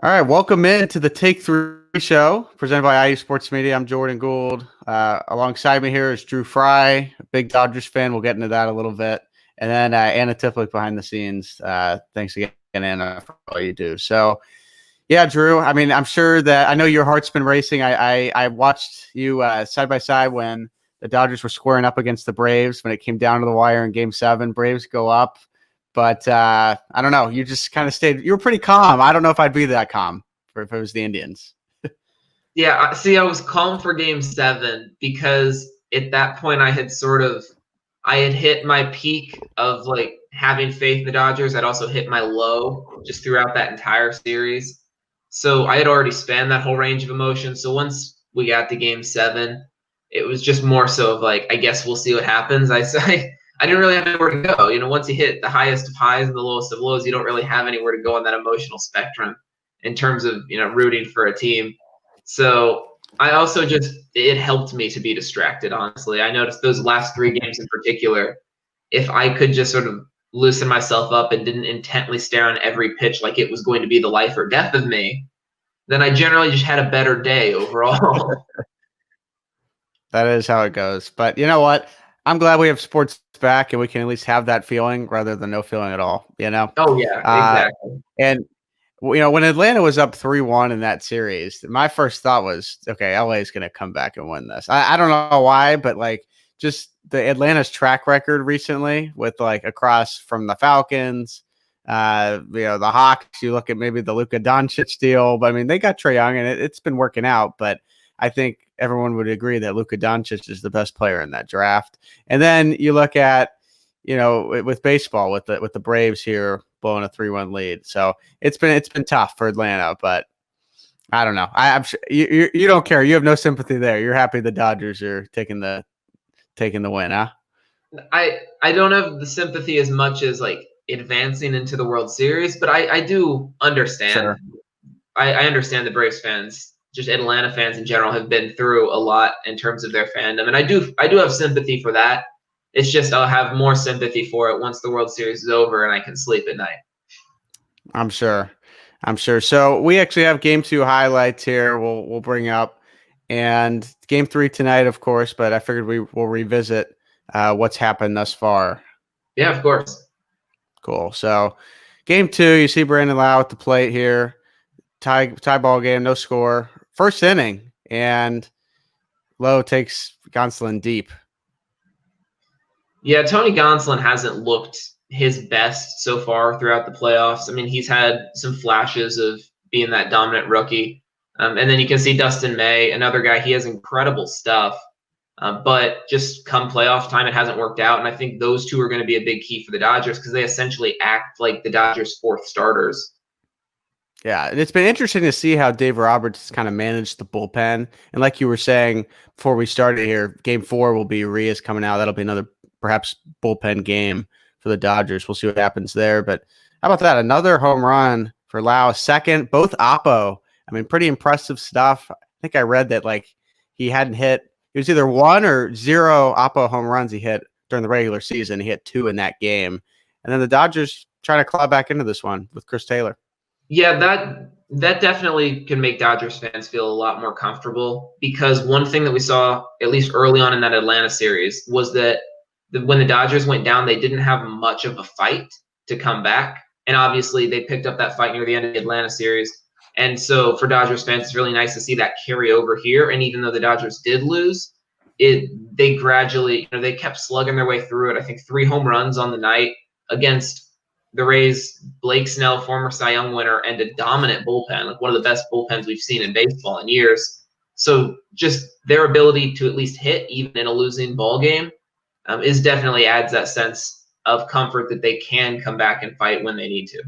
All right, welcome in to the Take Three show presented by IU Sports Media. I'm Jordan Gould. Alongside me here is Drew Frey, a big Dodgers fan. We'll get into that a little bit. And then Anna Tiplik behind the scenes. Thanks again, Anna, for all you do. So, yeah, Drew, I mean, I'm sure that I know your heart's been racing. I watched you side by side when the Dodgers were squaring up against the Braves when it came down to the wire in Game 7. Braves go up. But I don't know. You just kind of stayed. You were pretty calm. I don't know if I'd be that calm if it was the Indians. Yeah, see, I was calm for Game 7 because at that point I had hit my peak of like having faith in the Dodgers. I'd also hit my low just throughout that entire series. So I had already spanned that whole range of emotions. So once we got to Game 7, it was just more so of like, I guess we'll see what happens. I didn't really have anywhere to go. Once you hit the highest of highs and the lowest of lows, you don't really have anywhere to go on that emotional spectrum in terms of, rooting for a team. So I also it helped me to be distracted, honestly. I noticed those last three games in particular, if I could just sort of loosen myself up and didn't intently stare on every pitch like it was going to be the life or death of me, then I generally just had a better day overall. That is how it goes. But you know what? I'm glad we have sports back and we can at least have that feeling rather than no feeling at all. Oh, yeah, Uh, exactly. and when Atlanta was up 3-1 in that series, my first thought was, okay, LA is going to come back and win this. I don't know why, but like just the Atlanta's track record recently with like across from the Falcons, the Hawks, you look at maybe the Luka Doncic deal, but I mean, they got Trae Young and it's been working out, but I think everyone would agree that Luka Doncic is the best player in that draft. And then you look at, with baseball with the Braves here blowing a 3-1 lead. So it's been tough for Atlanta, but I don't know. I'm sure you don't care. You have no sympathy there. You're happy the Dodgers are taking the win, huh? I don't have the sympathy as much as like advancing into the World Series, but I do understand. Sure. I understand the Braves fans, just Atlanta fans in general, have been through a lot in terms of their fandom, and I do have sympathy for that. It's just I'll have more sympathy for it once the World Series is over and I can sleep at night. I'm sure. I'm sure. So we actually have game 2 highlights here. We'll bring up and game 3 tonight, of course. But I figured we will revisit what's happened thus far. Yeah, of course. Cool. So game 2, you see Brandon Lau at the plate here. Tie ball game, no score. First inning, and Lowe takes Gonsolin deep. Yeah, Tony Gonsolin hasn't looked his best so far throughout the playoffs. I mean, he's had some flashes of being that dominant rookie. And then you can see Dustin May, another guy, he has incredible stuff. But just come playoff time, it hasn't worked out. And I think those two are going to be a big key for the Dodgers because they essentially act like the Dodgers' fourth starters. Yeah, and it's been interesting to see how Dave Roberts has kind of managed the bullpen. And like you were saying before we started here, game 4 will be Urias coming out. That'll be another perhaps bullpen game for the Dodgers. We'll see what happens there. But how about that? Another home run for Lau, second, both Oppo. I mean, pretty impressive stuff. I think I read that like he hadn't hit, it was either 1 or 0 Oppo home runs he hit during the regular season. He hit 2 in that game. And then the Dodgers trying to claw back into this one with Chris Taylor. Yeah, that definitely can make Dodgers fans feel a lot more comfortable because one thing that we saw, at least early on in that Atlanta series, was that when the Dodgers went down, they didn't have much of a fight to come back. And obviously, they picked up that fight near the end of the Atlanta series. And so for Dodgers fans, it's really nice to see that carry over here. And even though the Dodgers did lose, they gradually, they kept slugging their way through it. I think 3 home runs on the night against the Rays, Blake Snell, former Cy Young winner, and a dominant bullpen, like one of the best bullpens we've seen in baseball in years. So just their ability to at least hit even in a losing ball game is definitely adds that sense of comfort that they can come back and fight when they need to.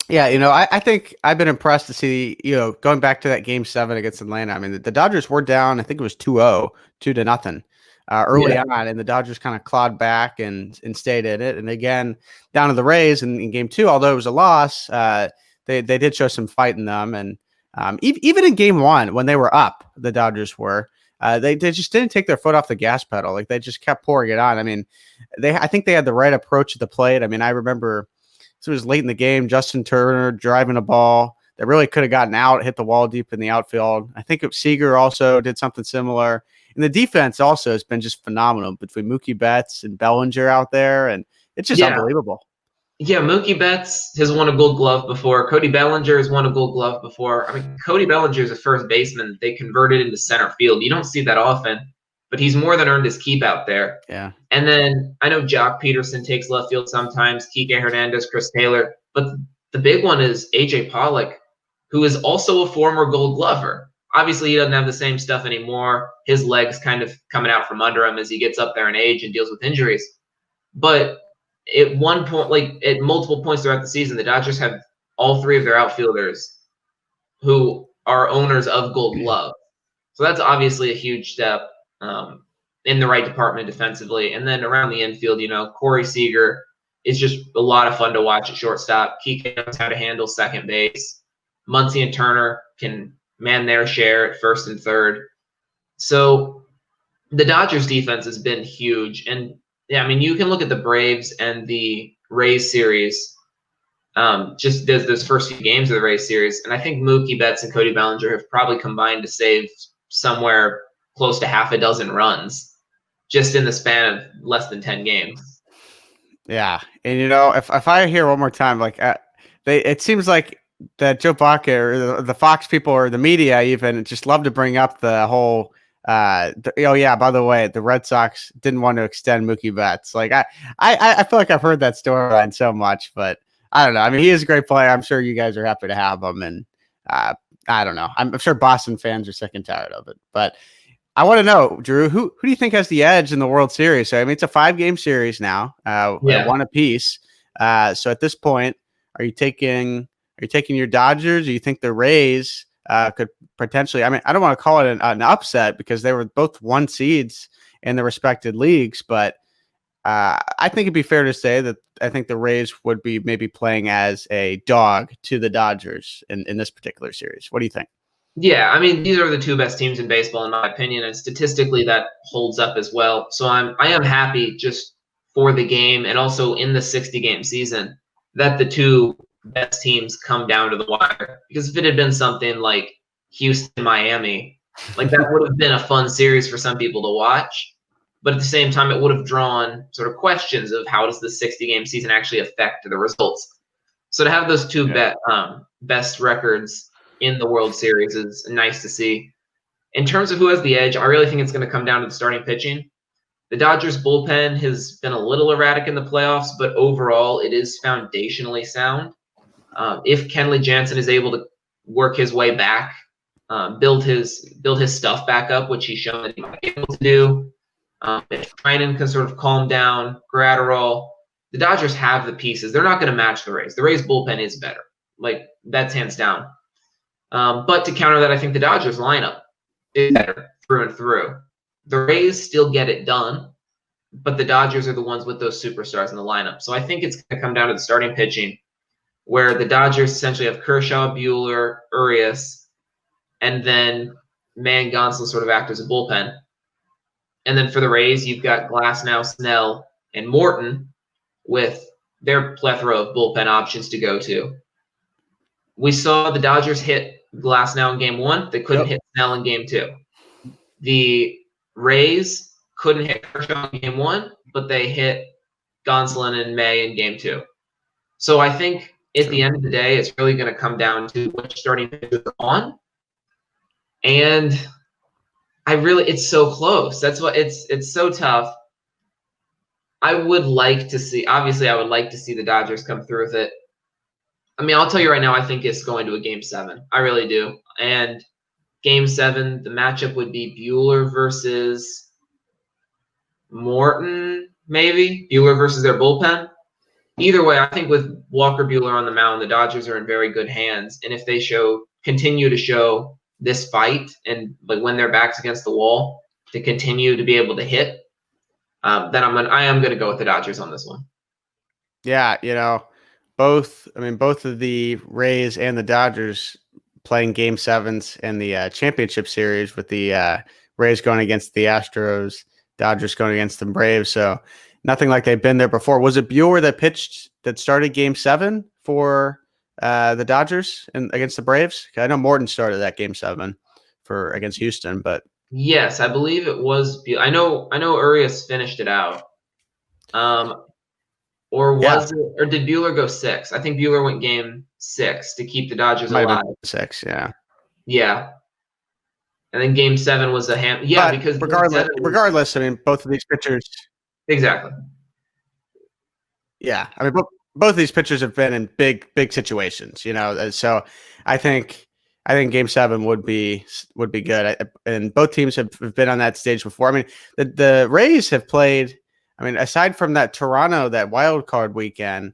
Yeah, I think I've been impressed to see, going back to that game 7 against Atlanta. I mean, the Dodgers were down, I think it was 2-0, 2-0 early on, and the Dodgers kind of clawed back and stayed in it. And again, down to the Rays in game 2, although it was a loss, they did show some fight in them. And even in game 1, when they were up, the Dodgers were, they just didn't take their foot off the gas pedal. Like they just kept pouring it on. I mean, I think they had the right approach at the plate. I mean, I remember, so it was late in the game, Justin Turner driving a ball that really could have gotten out, hit the wall deep in the outfield. I think Seager also did something similar. And the defense also has been just phenomenal between Mookie Betts and Bellinger out there, and it's just unbelievable. Yeah, Mookie Betts has won a Gold Glove before. Cody Bellinger has won a Gold Glove before. I mean, Cody Bellinger is a first baseman. They converted into center field. You don't see that often, but he's more than earned his keep out there. Yeah. And then I know Jock Peterson takes left field sometimes, Kike Hernandez, Chris Taylor, but the big one is AJ Pollock, who is also a former Gold Glover. Obviously, he doesn't have the same stuff anymore. His legs kind of coming out from under him as he gets up there in age and deals with injuries. But at one point, like at multiple points throughout the season, the Dodgers have all three of their outfielders who are owners of Gold Glove. So that's obviously a huge step in the right department defensively. And then around the infield, Corey Seager is just a lot of fun to watch at shortstop. Kike knows how to handle second base. Muncy and Turner can man their share at first and third. So the Dodgers defense has been huge. And yeah, I mean, you can look at the Braves and the Rays series, just those first few games of the Rays series. And I think Mookie Betts and Cody Bellinger have probably combined to save somewhere close to half a dozen runs just in the span of less than 10 games. Yeah. And, if I hear one more time, like it seems like that Joe Baca or the Fox people or the media even just love to bring up the whole by the way, the Red Sox didn't want to extend Mookie Betts. Like I feel like I've heard that storyline so much, but I don't know. I mean, he is a great player. I'm sure you guys are happy to have him, and I don't know. I'm sure Boston fans are sick and tired of it. But I want to know, Drew, who do you think has the edge in the World Series? So I mean, it's a 5-game series now, one apiece. So at this point, are you taking your Dodgers? Or you think the Rays could potentially? I mean, I don't want to call it an upset because they were both 1 seeds in the respected leagues, but I think it'd be fair to say that I think the Rays would be maybe playing as a dog to the Dodgers in this particular series. What do you think? Yeah, I mean, these are the 2 best teams in baseball, in my opinion, and statistically that holds up as well. So I am happy just for the game and also in the 60-game season that the 2 best teams come down to the wire. Because if it had been something like Houston, Miami, like that would have been a fun series for some people to watch. But at the same time, it would have drawn sort of questions of how does the 60-game season actually affect the results. So to have those 2 best records in the World Series is nice to see. In terms of who has the edge, I really think it's going to come down to the starting pitching. The Dodgers bullpen has been a little erratic in the playoffs, but overall it is foundationally sound. If Kenley Jansen is able to work his way back, build his stuff back up, which he's shown that he might be able to do, if Trinan can sort of calm down, Gratterall, the Dodgers have the pieces. They're not going to match the Rays. The Rays bullpen is better. Like, that's hands down. But to counter that, I think the Dodgers lineup is better through and through. The Rays still get it done, but the Dodgers are the ones with those superstars in the lineup. So I think it's going to come down to the starting pitching, where the Dodgers essentially have Kershaw, Buehler, Urias, and then May and Gonsolin sort of act as a bullpen. And then for the Rays, you've got Glasnow, Snell, and Morton with their plethora of bullpen options to go to. We saw the Dodgers hit Glasnow in Game 1. They couldn't hit Snell in Game 2. The Rays couldn't hit Kershaw in Game 1, but they hit Gonsolin and May in Game 2. So I think at the end of the day, it's really going to come down to which starting pitchers are on. And it's so close. That's what it's so tough. I would like to see the Dodgers come through with it. I mean, I'll tell you right now, I think it's going to a Game 7. I really do. And Game 7, the matchup would be Buehler versus Morton, maybe. Buehler versus their bullpen. Either way, I think with Walker Buehler on the mound, the Dodgers are in very good hands. And if they continue to show this fight and when their back's against the wall to continue to be able to hit, then I am going to go with the Dodgers on this one. Yeah, both of the Rays and the Dodgers playing Game 7s in the championship series, with the Rays going against the Astros, Dodgers going against the Braves. So nothing like they've been there before. Was it Buehler that started Game 7 for the Dodgers against the Braves? I know Morton started that game 7 against Houston, but yes, I believe it was. I know Urias finished it out. Or yeah, was it? Or did Bueller go 6? I think Bueller went game 6 to keep the Dodgers might have alive. been 6. Yeah, Yeah, and then game 7 was a ham. Yeah, but because game regardless, 7 was regardless, I mean, both of these pitchers. exactly. Yeah, I mean, both of these pitchers have been in big situations, So I think Game 7 would be good, and both teams have been on that stage before. I mean, the Rays have played. I mean, aside from that wild card weekend,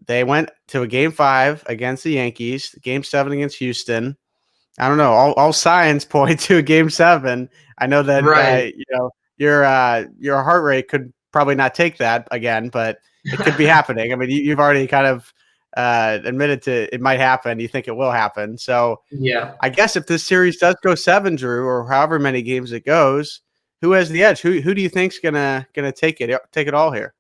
they went to a Game 5 against the Yankees, Game 7 against Houston. I don't know. All signs point to a Game 7. I know that Right. your heart rate could probably not take that again, but it could be happening. I mean, you've already kind of admitted to it might happen. You think it will happen. So Yeah. I guess if this series does go 7, Drew, or however many games it goes, who has the edge? Who do you think's gonna take it all here?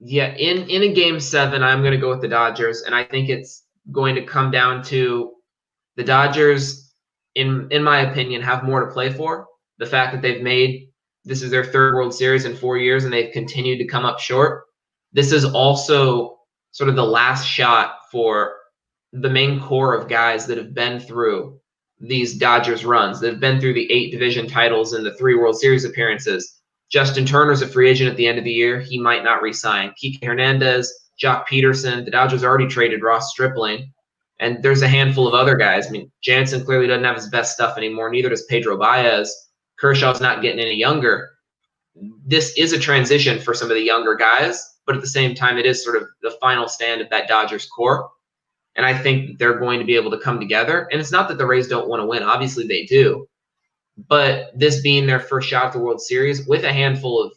Yeah, in a game 7, I'm going to go with the Dodgers, and I think it's going to come down to the Dodgers, in my opinion, have more to play for. The fact that this is their 3rd World Series in 4 years, and they've continued to come up short. This is also sort of the last shot for the main core of guys that have been through these Dodgers runs. They've been through the 8 division titles and the 3 World Series appearances. Justin Turner's a free agent at the end of the year. He might not resign. Kike Hernandez, Jock Peterson, the Dodgers already traded Ross Stripling. And there's a handful of other guys. I mean, Jansen clearly doesn't have his best stuff anymore. Neither does Pedro Baez. Kershaw's not getting any younger. This is a transition for some of the younger guys, but at the same time, it is sort of the final stand of that Dodgers core. And I think they're going to be able to come together. And it's not that the Rays don't want to win. Obviously, they do. But this being their first shot at the World Series with a handful of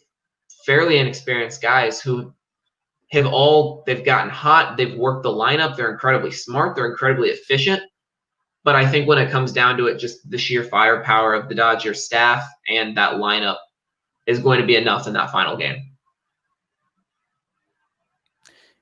fairly inexperienced guys who they've gotten hot, they've worked the lineup, they're incredibly smart, they're incredibly efficient. But I think when it comes down to it, just the sheer firepower of the Dodgers staff and that lineup is going to be enough in that final game.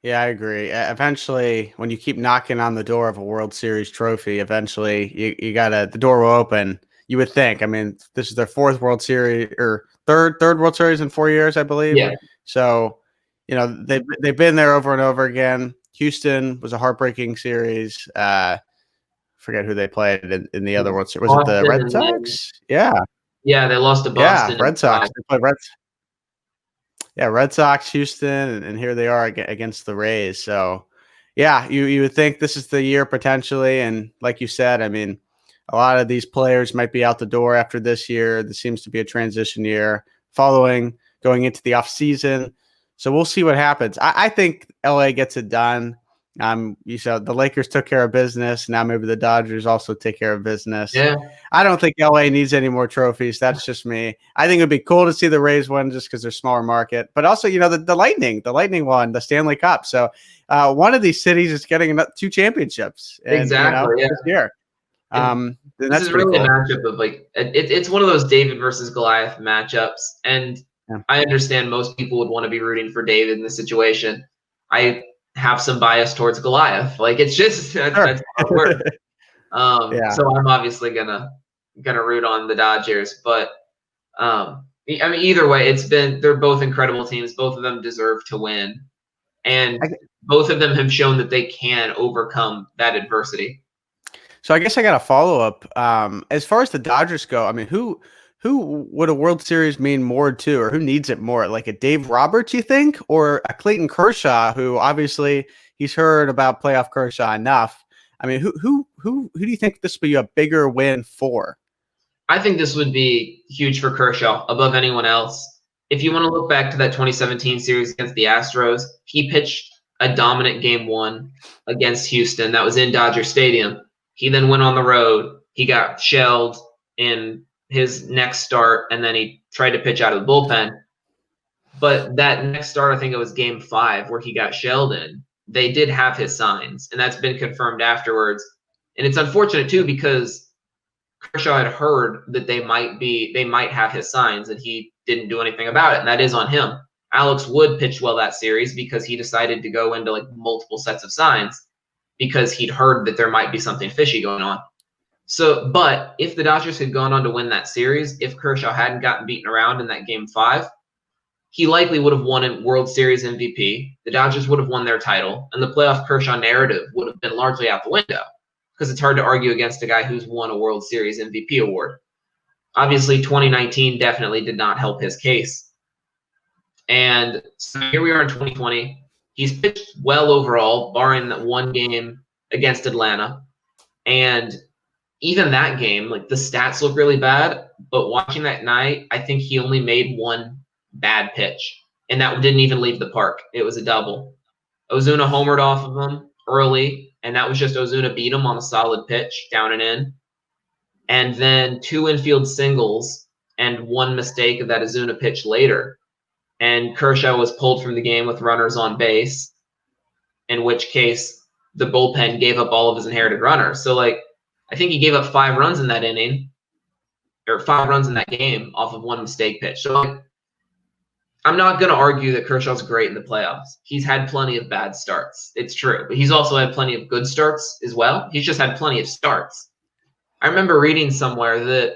Yeah, I agree. Eventually, when you keep knocking on the door of a World Series trophy, eventually the door will open. You would think. I mean, this is their 4th World Series or third World Series in 4 years, I believe. Yeah. So, they've been there over and over again. Houston was a heartbreaking series. Forget who they played in the other World Series. Was it the Red Sox? Yeah. Yeah, they lost to Yeah, Boston. Red Sox. They played Red Sox, Houston, and here they are against the Rays. So, yeah, you would think this is the year potentially, and like you said, I mean, a lot of these players might be out the door after this year. This seems to be a transition year going into the off season. So we'll see what happens. I think LA gets it done. You said the Lakers took care of business. Now maybe the Dodgers also take care of business. Yeah. I don't think LA needs any more trophies. That's just me. I think it'd be cool to see the Rays win just because they're smaller market, but also, the Lightning won the Stanley Cup. So one of these cities is getting 2 championships Exactly. Yeah. this year. This is really cool. A matchup of it's one of those David versus Goliath matchups. And yeah. I understand most people would want to be rooting for David in this situation. I have some bias towards Goliath. It's just that's how it works. Yeah. So I'm obviously gonna root on the Dodgers, but I mean, either way, they're both incredible teams. Both of them deserve to win, and both of them have shown that they can overcome that adversity. So I guess I got a follow up. As far as the Dodgers go, I mean, who would a World Series mean more to, or who needs it more? Like a Dave Roberts, you think, or a Clayton Kershaw, who obviously he's heard about playoff Kershaw enough. I mean, who do you think this would be a bigger win for? I think this would be huge for Kershaw above anyone else. If you want to look back to that 2017 series against the Astros, he pitched a dominant game 1 against Houston. That was in Dodger Stadium. He then went on the road. He got shelled in his next start, and then he tried to pitch out of the bullpen. But that next start, I think it was game 5 where he got shelled in. They did have his signs, and that's been confirmed afterwards. And it's unfortunate too because Kershaw had heard that they might have his signs, and he didn't do anything about it, and that is on him. Alex Wood pitched well that series because he decided to go into multiple sets of signs. because he'd heard that there might be something fishy going on. So, but if the Dodgers had gone on to win that series, if Kershaw hadn't gotten beaten around in that Game 5, he likely would have won a World Series MVP. The Dodgers would have won their title, and the playoff Kershaw narrative would have been largely out the window, because it's hard to argue against a guy who's won a World Series MVP award. Obviously, 2019 definitely did not help his case. And so here we are in 2020. He's pitched well overall, barring that one game against Atlanta. And even that game, like, the stats look really bad, but watching that night, I think he only made one bad pitch, and that didn't even leave the park. It was a double. Ozuna homered off of him early, and that was just Ozuna beat him on a solid pitch, down and in. And then 2 infield singles and one mistake of that Ozuna pitch later, and Kershaw was pulled from the game with runners on base, in which case the bullpen gave up all of his inherited runners. So, like, I think he gave up 5 runs in that inning, or 5 runs in that game off of one mistake pitch. So, like, I'm not going to argue that Kershaw's great in the playoffs. He's had plenty of bad starts. It's true. But he's also had plenty of good starts as well. He's just had plenty of starts. I remember reading somewhere that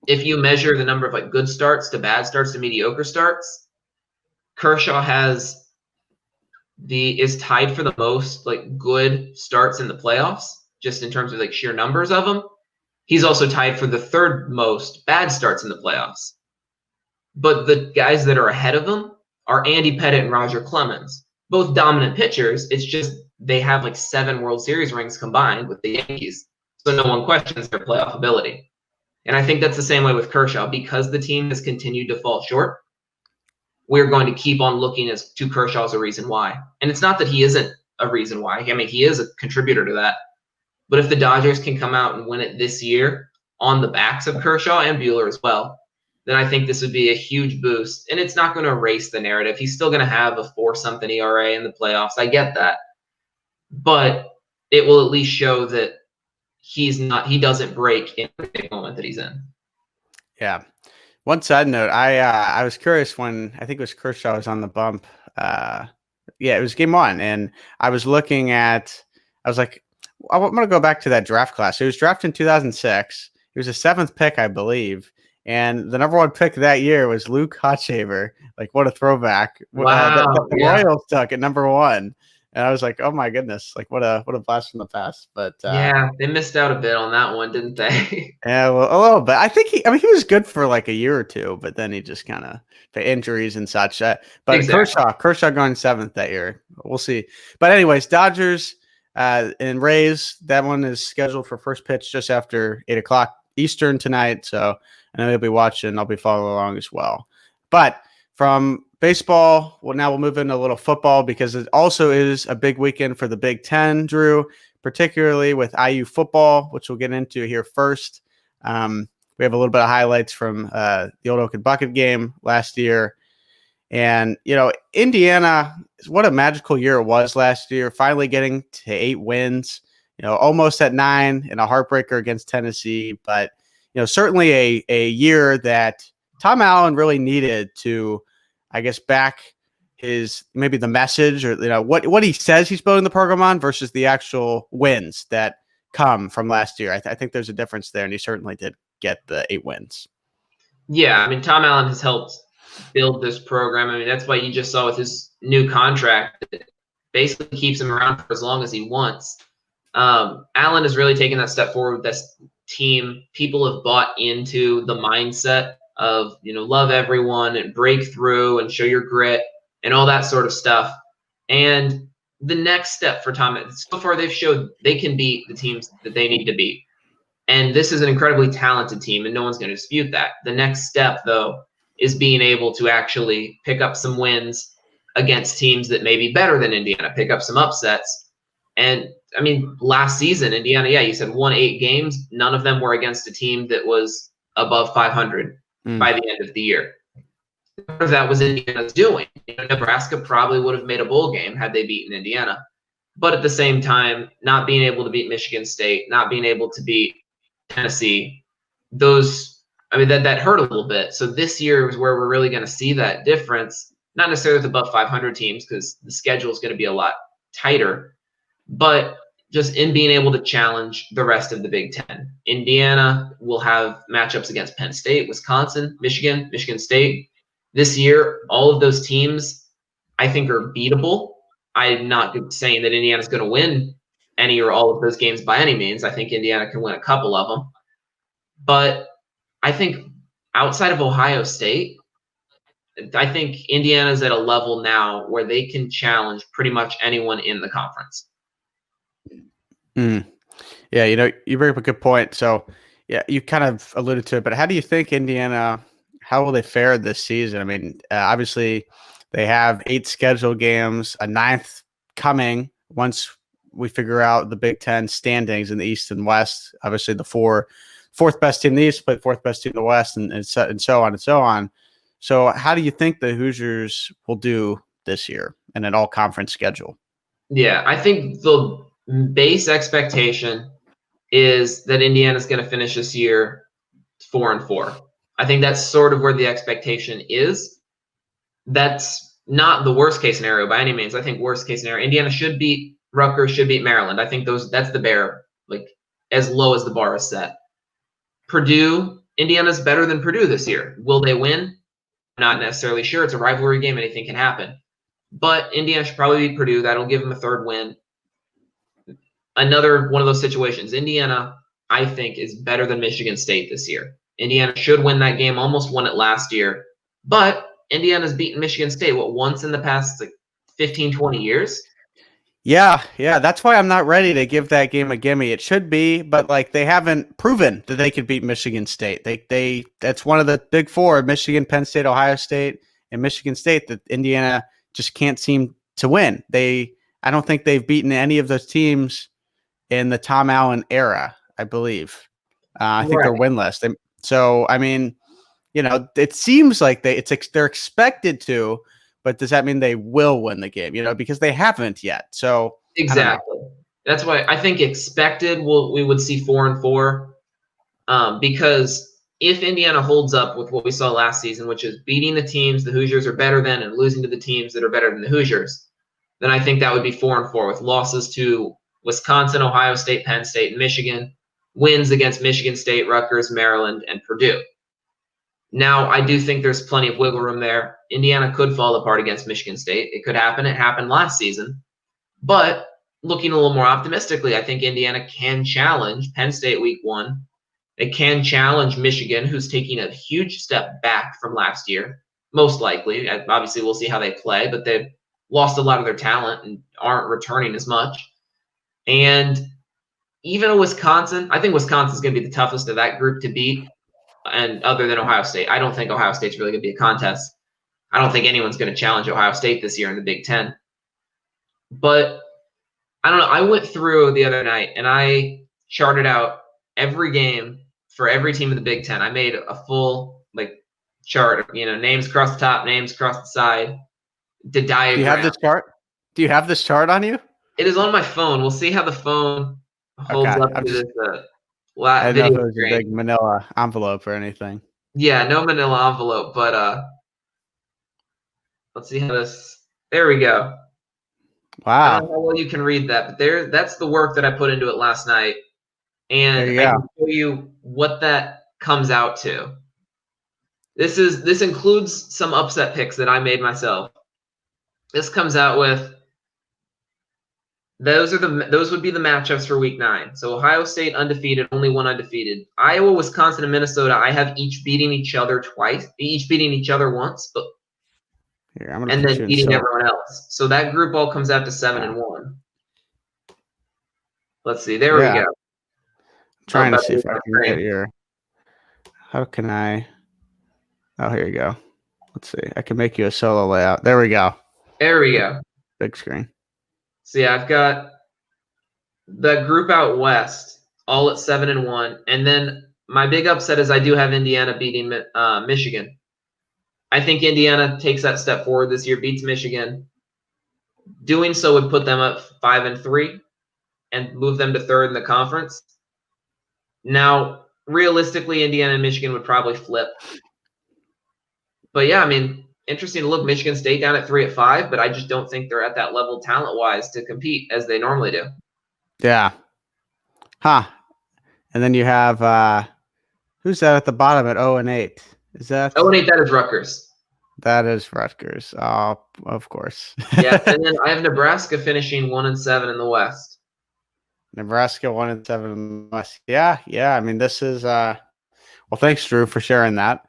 if you measure the number of, like, good starts to bad starts to mediocre starts, Kershaw is tied for the most, like, good starts in the playoffs, just in terms of, like, sheer numbers of them. He's also tied for the 3rd most bad starts in the playoffs. But the guys that are ahead of him are Andy Pettitte and Roger Clemens, both dominant pitchers. It's just they have like 7 World Series rings combined with the Yankees, so no one questions their playoff ability. And I think that's the same way with Kershaw. Because the team has continued to fall short, we're going to keep on looking to Kershaw as a reason why. And it's not that he isn't a reason why. I mean, he is a contributor to that. But if the Dodgers can come out and win it this year on the backs of Kershaw and Buehler as well, then I think this would be a huge boost. And it's not going to erase the narrative. He's still going to have a 4-something ERA in the playoffs. I get that. But it will at least show that he doesn't break in the big moment that he's in. Yeah. One side note, I was curious when I think it was Kershaw was on the bump. It was Game 1, and I was looking at. I was like, I'm going to go back to that draft class. He was drafted in 2006. He was a 7th pick, I believe. And the number 1 pick that year was Luke Hochevar. Like, what a throwback! Wow, the Royals took at number 1, and I was like, oh my goodness, like what a blast from the past. But yeah, they missed out a bit on that one, didn't they? Yeah, well, a little bit. I think he was good for like a year or two, but then he just kind of the injuries and such. But exactly. Kershaw going 7th that year. We'll see. But anyways, Dodgers and Rays. That one is scheduled for first pitch just after 8:00 Eastern tonight. So I know you'll be watching. I'll be following along as well. But from baseball, now we'll move into a little football, because it also is a big weekend for the Big Ten, Drew, particularly with IU football, which we'll get into here first. We have a little bit of highlights from the Old Oak and Bucket game last year. And, Indiana, what a magical year it was last year, finally getting to 8 wins, almost at 9 and a heartbreaker against Tennessee. But, certainly a year that Tom Allen really needed to, I guess, back maybe the message, or, what he says he's building the program on versus the actual wins that come from last year. I think there's a difference there, and he certainly did get the 8 wins. Yeah, I mean, Tom Allen has helped build this program. I mean, that's why you just saw with his new contract, it basically keeps him around for as long as he wants. Allen has really taken that step forward with this team. People have bought into the mindset of, love everyone and break through and show your grit and all that sort of stuff. And the next step for Tom, so far they've showed they can beat the teams that they need to beat. And this is an incredibly talented team, and no one's going to dispute that. The next step, though, is being able to actually pick up some wins against teams that may be better than Indiana, pick up some upsets. And, I mean, last season, Indiana, you said won 8 games. None of them were against a team that was above 500 by the end of the year. Part of that was Indiana's doing. Nebraska probably would have made a bowl game had they beaten Indiana. But at the same time, not being able to beat Michigan State, not being able to beat Tennessee, that hurt a little bit. So this year is where we're really going to see that difference, not necessarily with above 500 teams, because the schedule is going to be a lot tighter. but just in being able to challenge the rest of the Big Ten. Indiana will have matchups against Penn State, Wisconsin, Michigan, Michigan State. This year, all of those teams I think are beatable. I'm not saying that Indiana's going to win any or all of those games by any means. I think Indiana can win a couple of them. But I think outside of Ohio State, I think Indiana's at a level now where they can challenge pretty much anyone in the conference. Yeah, you bring up a good point. So, yeah, you kind of alluded to it, but how do you think Indiana, how will they fare this season? I mean, obviously they have 8 scheduled games, a 9th coming once we figure out the Big Ten standings in the East and West. Obviously, the fourth best team in the East play fourth best team in the West, and so on and so on. So, how do you think the Hoosiers will do this year in an all-conference schedule? Yeah, I think the base expectation is that Indiana's going to finish this year 4-4. I think that's sort of where the expectation is. That's not the worst case scenario by any means. I think worst case scenario, Indiana should beat Rutgers, should beat Maryland. I think that's the bare, like as low as the bar is set. Purdue, Indiana's better than Purdue this year. Will they win? Not necessarily sure. It's a rivalry game. Anything can happen. But Indiana should probably beat Purdue. That'll give them a third win. Another one of those situations. Indiana, I think, is better than Michigan State this year. Indiana should win that game. Almost won it last year. But Indiana's beaten Michigan State, once in the past 15, 20 years? Yeah. That's why I'm not ready to give that game a gimme. It should be, but they haven't proven that they could beat Michigan State. That's one of the big four: Michigan, Penn State, Ohio State, and Michigan State that Indiana just can't seem to win. I don't think they've beaten any of those teams in the Tom Allen era, I believe. I think they're winless. So, I mean, it seems like they're expected to, but does that mean they will win the game? Because they haven't yet. So exactly. That's why I think expected we would see 4-4, because if Indiana holds up with what we saw last season, which is beating the teams the Hoosiers are better than and losing to the teams that are better than the Hoosiers, then I think that would be 4-4 with losses to Wisconsin, Ohio State, Penn State, and Michigan, wins against Michigan State, Rutgers, Maryland, and Purdue. Now, I do think there's plenty of wiggle room there. Indiana could fall apart against Michigan State. It could happen. It happened last season. But looking a little more optimistically, I think Indiana can challenge Penn State week 1. They can challenge Michigan, who's taking a huge step back from last year, most likely. Obviously, we'll see how they play, but they've lost a lot of their talent and aren't returning as much. And even Wisconsin, I think Wisconsin's going to be the toughest of that group to beat. And other than Ohio State, I don't think Ohio State's really going to be a contest. I don't think anyone's going to challenge Ohio State this year in the Big Ten. But I don't know. I went through the other night and I charted out every game for every team in the Big Ten. I made a full chart, names across the top, names across the side, the diagram. Do you have this chart? Do you have this chart on you? It is on my phone. We'll see how the phone holds up to this I didn't know if it was a big manila envelope or anything. Yeah, no manila envelope, but let's see how this. There we go. Wow. I don't know how well you can read that, but that's the work that I put into it last night, and I can show you what that comes out to. This includes some upset picks that I made myself. This comes out with. Those would be the matchups for week 9. So Ohio State undefeated, only one undefeated. Iowa, Wisconsin, and Minnesota, I have each beating each other twice, each beating each other once, but and then beating everyone else. So that group all comes out to 7-1. Let's see. There we go. I'm trying to see if I can get your. How can I? Oh, here you go. Let's see. I can make you a solo layout. There we go. There we go. Big screen. So yeah, I've got the group out west, all at 7-1, and then my big upset is I do have Indiana beating Michigan. I think Indiana takes that step forward this year, beats Michigan. Doing so would put them up 5-3 and move them to 3rd in the conference. Now, realistically, Indiana and Michigan would probably flip. But yeah, I mean, interesting to look. Michigan State down at 3-5, but I just don't think they're at that level talent-wise to compete as they normally do. Yeah. Huh. And then you have who's that at the bottom at 0-8? Is that 0-8? That is Rutgers. That is Rutgers. Oh, of course. Yeah, and then I have Nebraska finishing 1-7 in the West. Nebraska 1-7 in the West. Yeah. I mean, this is well, thanks, Drew, for sharing that.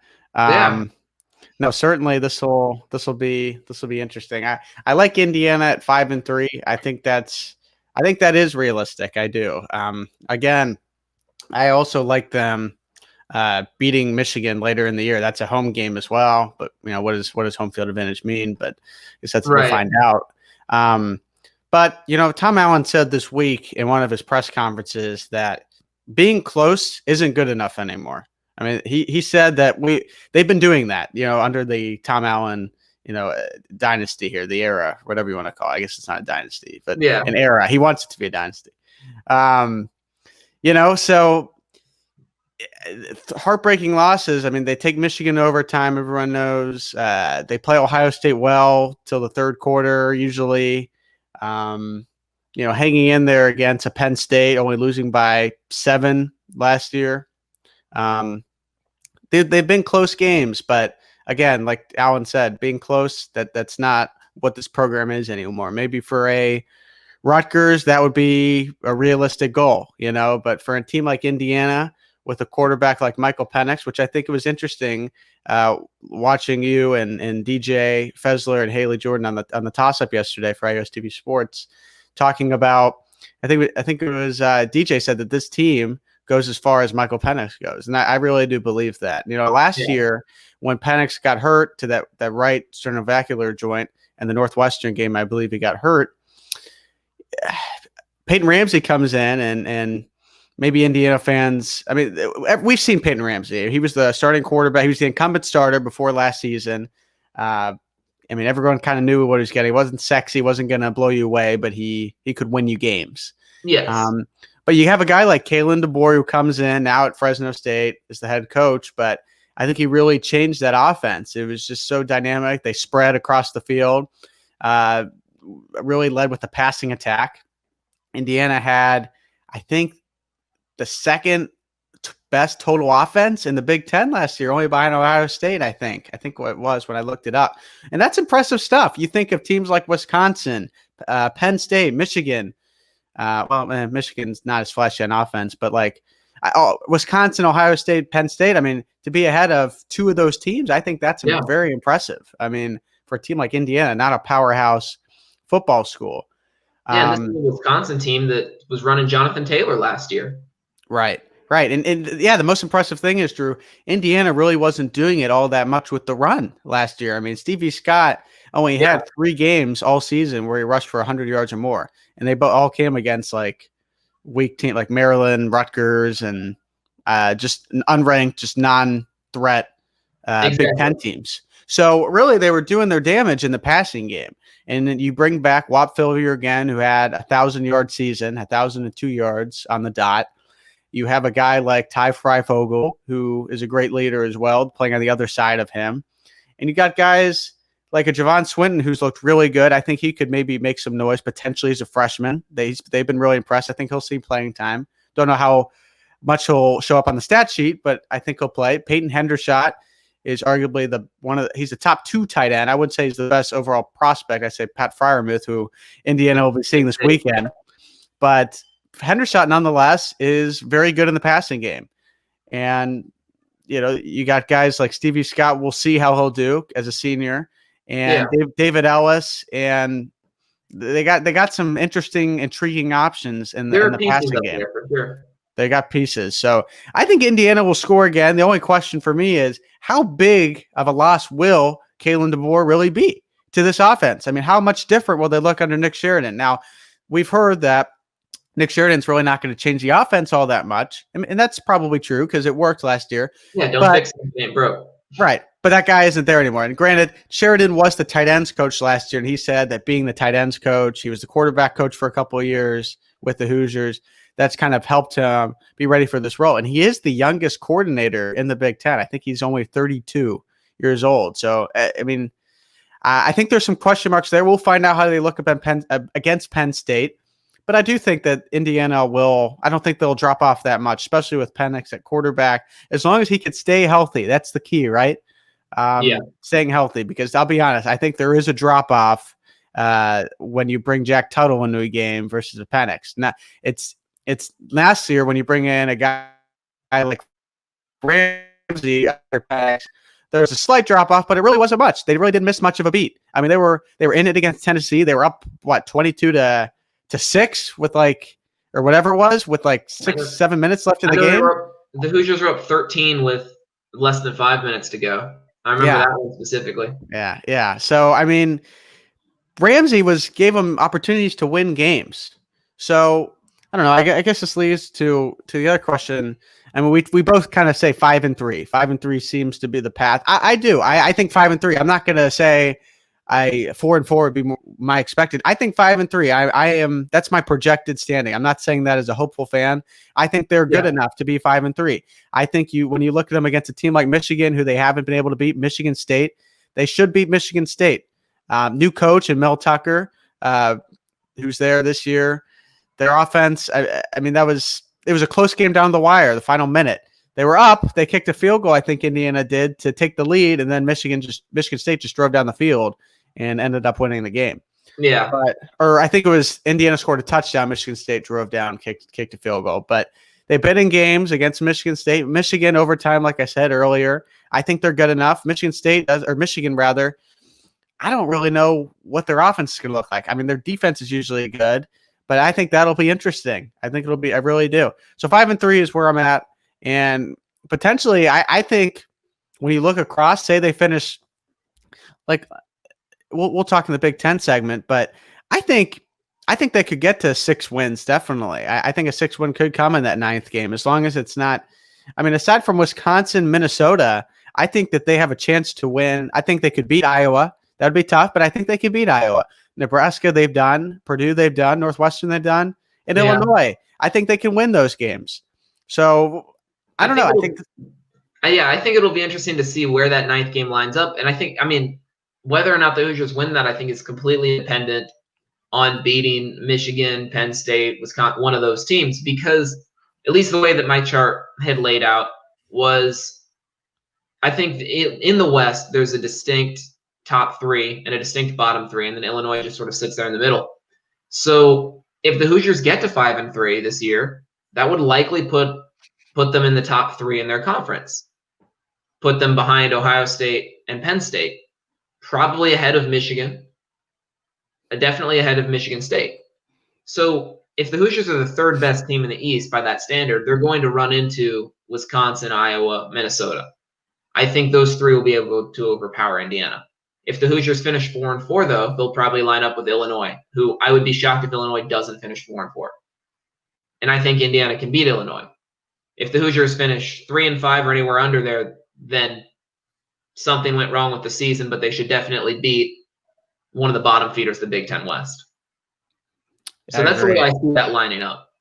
No, certainly this will be interesting. I like Indiana at 5-3. I think that is realistic. I do. Again, I also like them beating Michigan later in the year. That's a home game as well. But what does home field advantage mean? But I guess that's we'll find out. But Tom Allen said this week in one of his press conferences that being close isn't good enough anymore. I mean, he said that they've been doing that, under the Tom Allen, dynasty here, the era, whatever you want to call it. I guess it's not a dynasty, but an era. He wants it to be a dynasty. So heartbreaking losses. I mean, they take Michigan to overtime. Everyone knows they play Ohio State well till the third quarter, usually. Hanging in there against a Penn State, only losing by 7 last year. They've been close games, but again, like Alan said, being close, that's not what this program is anymore. Maybe for a Rutgers, that would be a realistic goal, but for a team like Indiana with a quarterback like Michael Penix, which I think it was interesting watching you and DJ Fessler and Haley Jordan on the toss-up yesterday for iOS TV Sports, talking about, I think it was DJ said that this team goes as far as Michael Penix goes. And I really do believe that. Last year when Penix got hurt to that right sternoclavicular joint in the Northwestern game, I believe he got hurt. Peyton Ramsey comes in and maybe Indiana fans, I mean, we've seen Peyton Ramsey. He was the starting quarterback. He was the incumbent starter before last season. Everyone kind of knew what he was getting. He wasn't sexy, wasn't going to blow you away, but he could win you games. Yes. But you have a guy like Kalen DeBoer who comes in now at Fresno State as the head coach, but I think he really changed that offense. It was just so dynamic. They spread across the field, really led with the passing attack. Indiana had, I think, the second best total offense in the Big Ten last year, only behind Ohio State, I think what it was when I looked it up. And that's impressive stuff. You think of teams like Wisconsin, Penn State, Michigan. Michigan's not as flashy on offense, but Wisconsin, Ohio State, Penn State. I mean, to be ahead of 2 of those teams, I think that's very impressive. I mean, for a team like Indiana, not a powerhouse football school. Yeah, and this is a Wisconsin team that was running Jonathan Taylor last year. Right. And the most impressive thing is, Drew, Indiana really wasn't doing it all that much with the run last year. I mean, Stevie Scott only had 3 games all season where he rushed for 100 yards or more. And they all came against weak team like Maryland, Rutgers, and just unranked, just non-threat Big Ten teams. So really, they were doing their damage in the passing game. And then you bring back Whop Phillier again, who had 1,000-yard season, 1,002 yards on the dot. You have a guy like Ty Freifogel, who is a great leader as well, playing on the other side of him. And you got guys like a Javon Swinton, who's looked really good. I think he could maybe make some noise potentially as a freshman. They've been really impressed. I think he'll see playing time. Don't know how much he'll show up on the stat sheet, but I think he'll play. Peyton Hendershot is arguably he's the top 2 tight end. I wouldn't say he's the best overall prospect. I say Pat Freiermuth, who Indiana will be seeing this weekend. But Hendershot, nonetheless, is very good in the passing game. And, you got guys like Stevie Scott. We'll see how he'll do as a senior. And David Ellis. And they got some interesting, intriguing options in the passing game. For sure. They got pieces. So I think Indiana will score again. The only question for me is, how big of a loss will Kalen DeBoer really be to this offense? I mean, how much different will they look under Nick Sheridan? Now, we've heard that Nick Sheridan's really not going to change the offense all that much. And that's probably true because it worked last year. Yeah, don't fix it, it ain't broke. Right. But that guy isn't there anymore. And granted, Sheridan was the tight ends coach last year, and he said that being the tight ends coach, he was the quarterback coach for a couple of years with the Hoosiers. That's kind of helped him be ready for this role. And he is the youngest coordinator in the Big Ten. I think he's only 32 years old. So, I mean, I think there's some question marks there. We'll find out how they look against Penn State. But I do think that Indiana will – I don't think they'll drop off that much, especially with Penix at quarterback. As long as he could stay healthy, that's the key, right? Staying healthy, because I'll be honest, I think there is a drop-off when you bring Jack Tuttle into a game versus a Penix. Now, it's last year when you bring in a guy like Ramsey after Penix, there was a slight drop off, but it really wasn't much. They really didn't miss much of a beat. I mean, they were in it against Tennessee. They were up 22-6 with or whatever it was, with 6-7 minutes left in the game. The Hoosiers were up 13 with less than 5 minutes to go. I remember that one specifically. Yeah. So I mean, Ramsey gave them opportunities to win games. So I don't know. I guess this leads to the other question. I mean, we both kind of say 5-3. 5-3 seems to be the path. I do. I think 5-3. I'm not going to say 4-4 would be my expected. I think 5-3. I am. That's my projected standing. I'm not saying that as a hopeful fan. I think they're good enough to be 5-3. I think when you look at them against a team like Michigan, who they haven't been able to beat, Michigan State, they should beat Michigan State. New coach and Mel Tucker, who's there this year. Their offense. I mean, it was a close game down the wire, the final minute. They were up. They kicked a field goal, I think Indiana did, to take the lead, and then Michigan State just drove down the field and ended up winning the game. Yeah. Or I think it was Indiana scored a touchdown, Michigan State drove down, kicked a field goal. But they've been in games against Michigan State. Michigan overtime, like I said earlier. I think they're good enough. Michigan, I don't really know what their offense is going to look like. I mean, their defense is usually good, but I think that'll be interesting. I really do. So 5-3 is where I'm at. And potentially, I think when you look across, say they finish we'll talk in the Big Ten segment, but I think they could get to 6 wins, definitely. I think a 6-win could come in that 9th game, as long as it's not, I mean, aside from Wisconsin, Minnesota, I think that they have a chance to win. I think they could beat Iowa. That would be tough, but I think they could beat Iowa. Nebraska, they've done. Purdue, they've done. Northwestern, they've done. And Illinois, I think they can win those games. So I don't know. I think it'll be interesting to see where that 9th game lines up. And whether or not the Hoosiers win that, I think is completely dependent on beating Michigan, Penn State, Wisconsin, one of those teams, because at least the way that my chart had laid out was, I think in the West, there's a distinct top 3 and a distinct bottom 3, and then Illinois just sort of sits there in the middle. So if the Hoosiers get to 5-3 this year, that would likely put them in the top 3 in their conference, put them behind Ohio State and Penn State, probably ahead of Michigan, definitely ahead of Michigan State. So if the Hoosiers are the 3rd best team in the East by that standard, they're going to run into Wisconsin, Iowa, Minnesota. I think those 3 will be able to overpower Indiana. If the Hoosiers finish 4-4, though, they'll probably line up with Illinois, who I would be shocked if Illinois doesn't finish 4-4. And I think Indiana can beat Illinois. If the Hoosiers finish 3-5 or anywhere under there, then something went wrong with the season, but they should definitely beat one of the bottom feeders, the Big Ten West. So that's the way I see that lining up.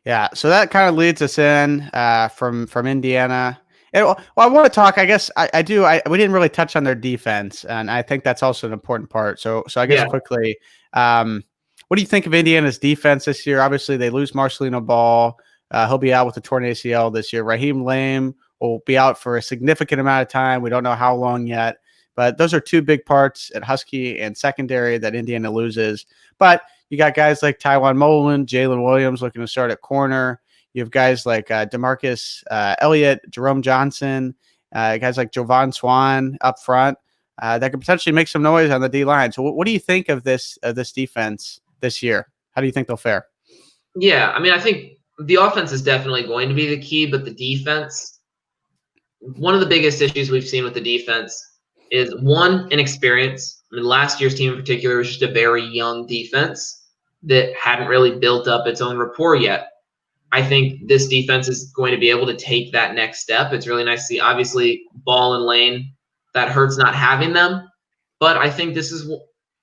Yeah, so that kind of leads us in from Indiana. I want to talk. I guess I do. We didn't really touch on their defense, and I think that's also an important part. So I guess quickly, what do you think of Indiana's defense this year? Obviously, they lose Marcelino Ball. He'll be out with a torn ACL this year. Raheem Lame will be out for a significant amount of time. We don't know how long yet, but those are 2 big parts at Husky and secondary that Indiana loses. But you got guys like Tywan Mullen, Jalen Williams looking to start at corner. You have guys like DeMarcus Elliott, Jerome Johnson, guys like Jovan Swan up front that could potentially make some noise on the D line. So what do you think of this defense this year? How do you think they'll fare? Yeah, I mean, I think the offense is definitely going to be the key, but the defense, one of the biggest issues we've seen with the defense is, one, inexperience. I mean, last year's team in particular was just a very young defense that hadn't really built up its own rapport yet. I think this defense is going to be able to take that next step. It's really nice to see. Obviously, Ball and Lane, that hurts not having them. But I think this is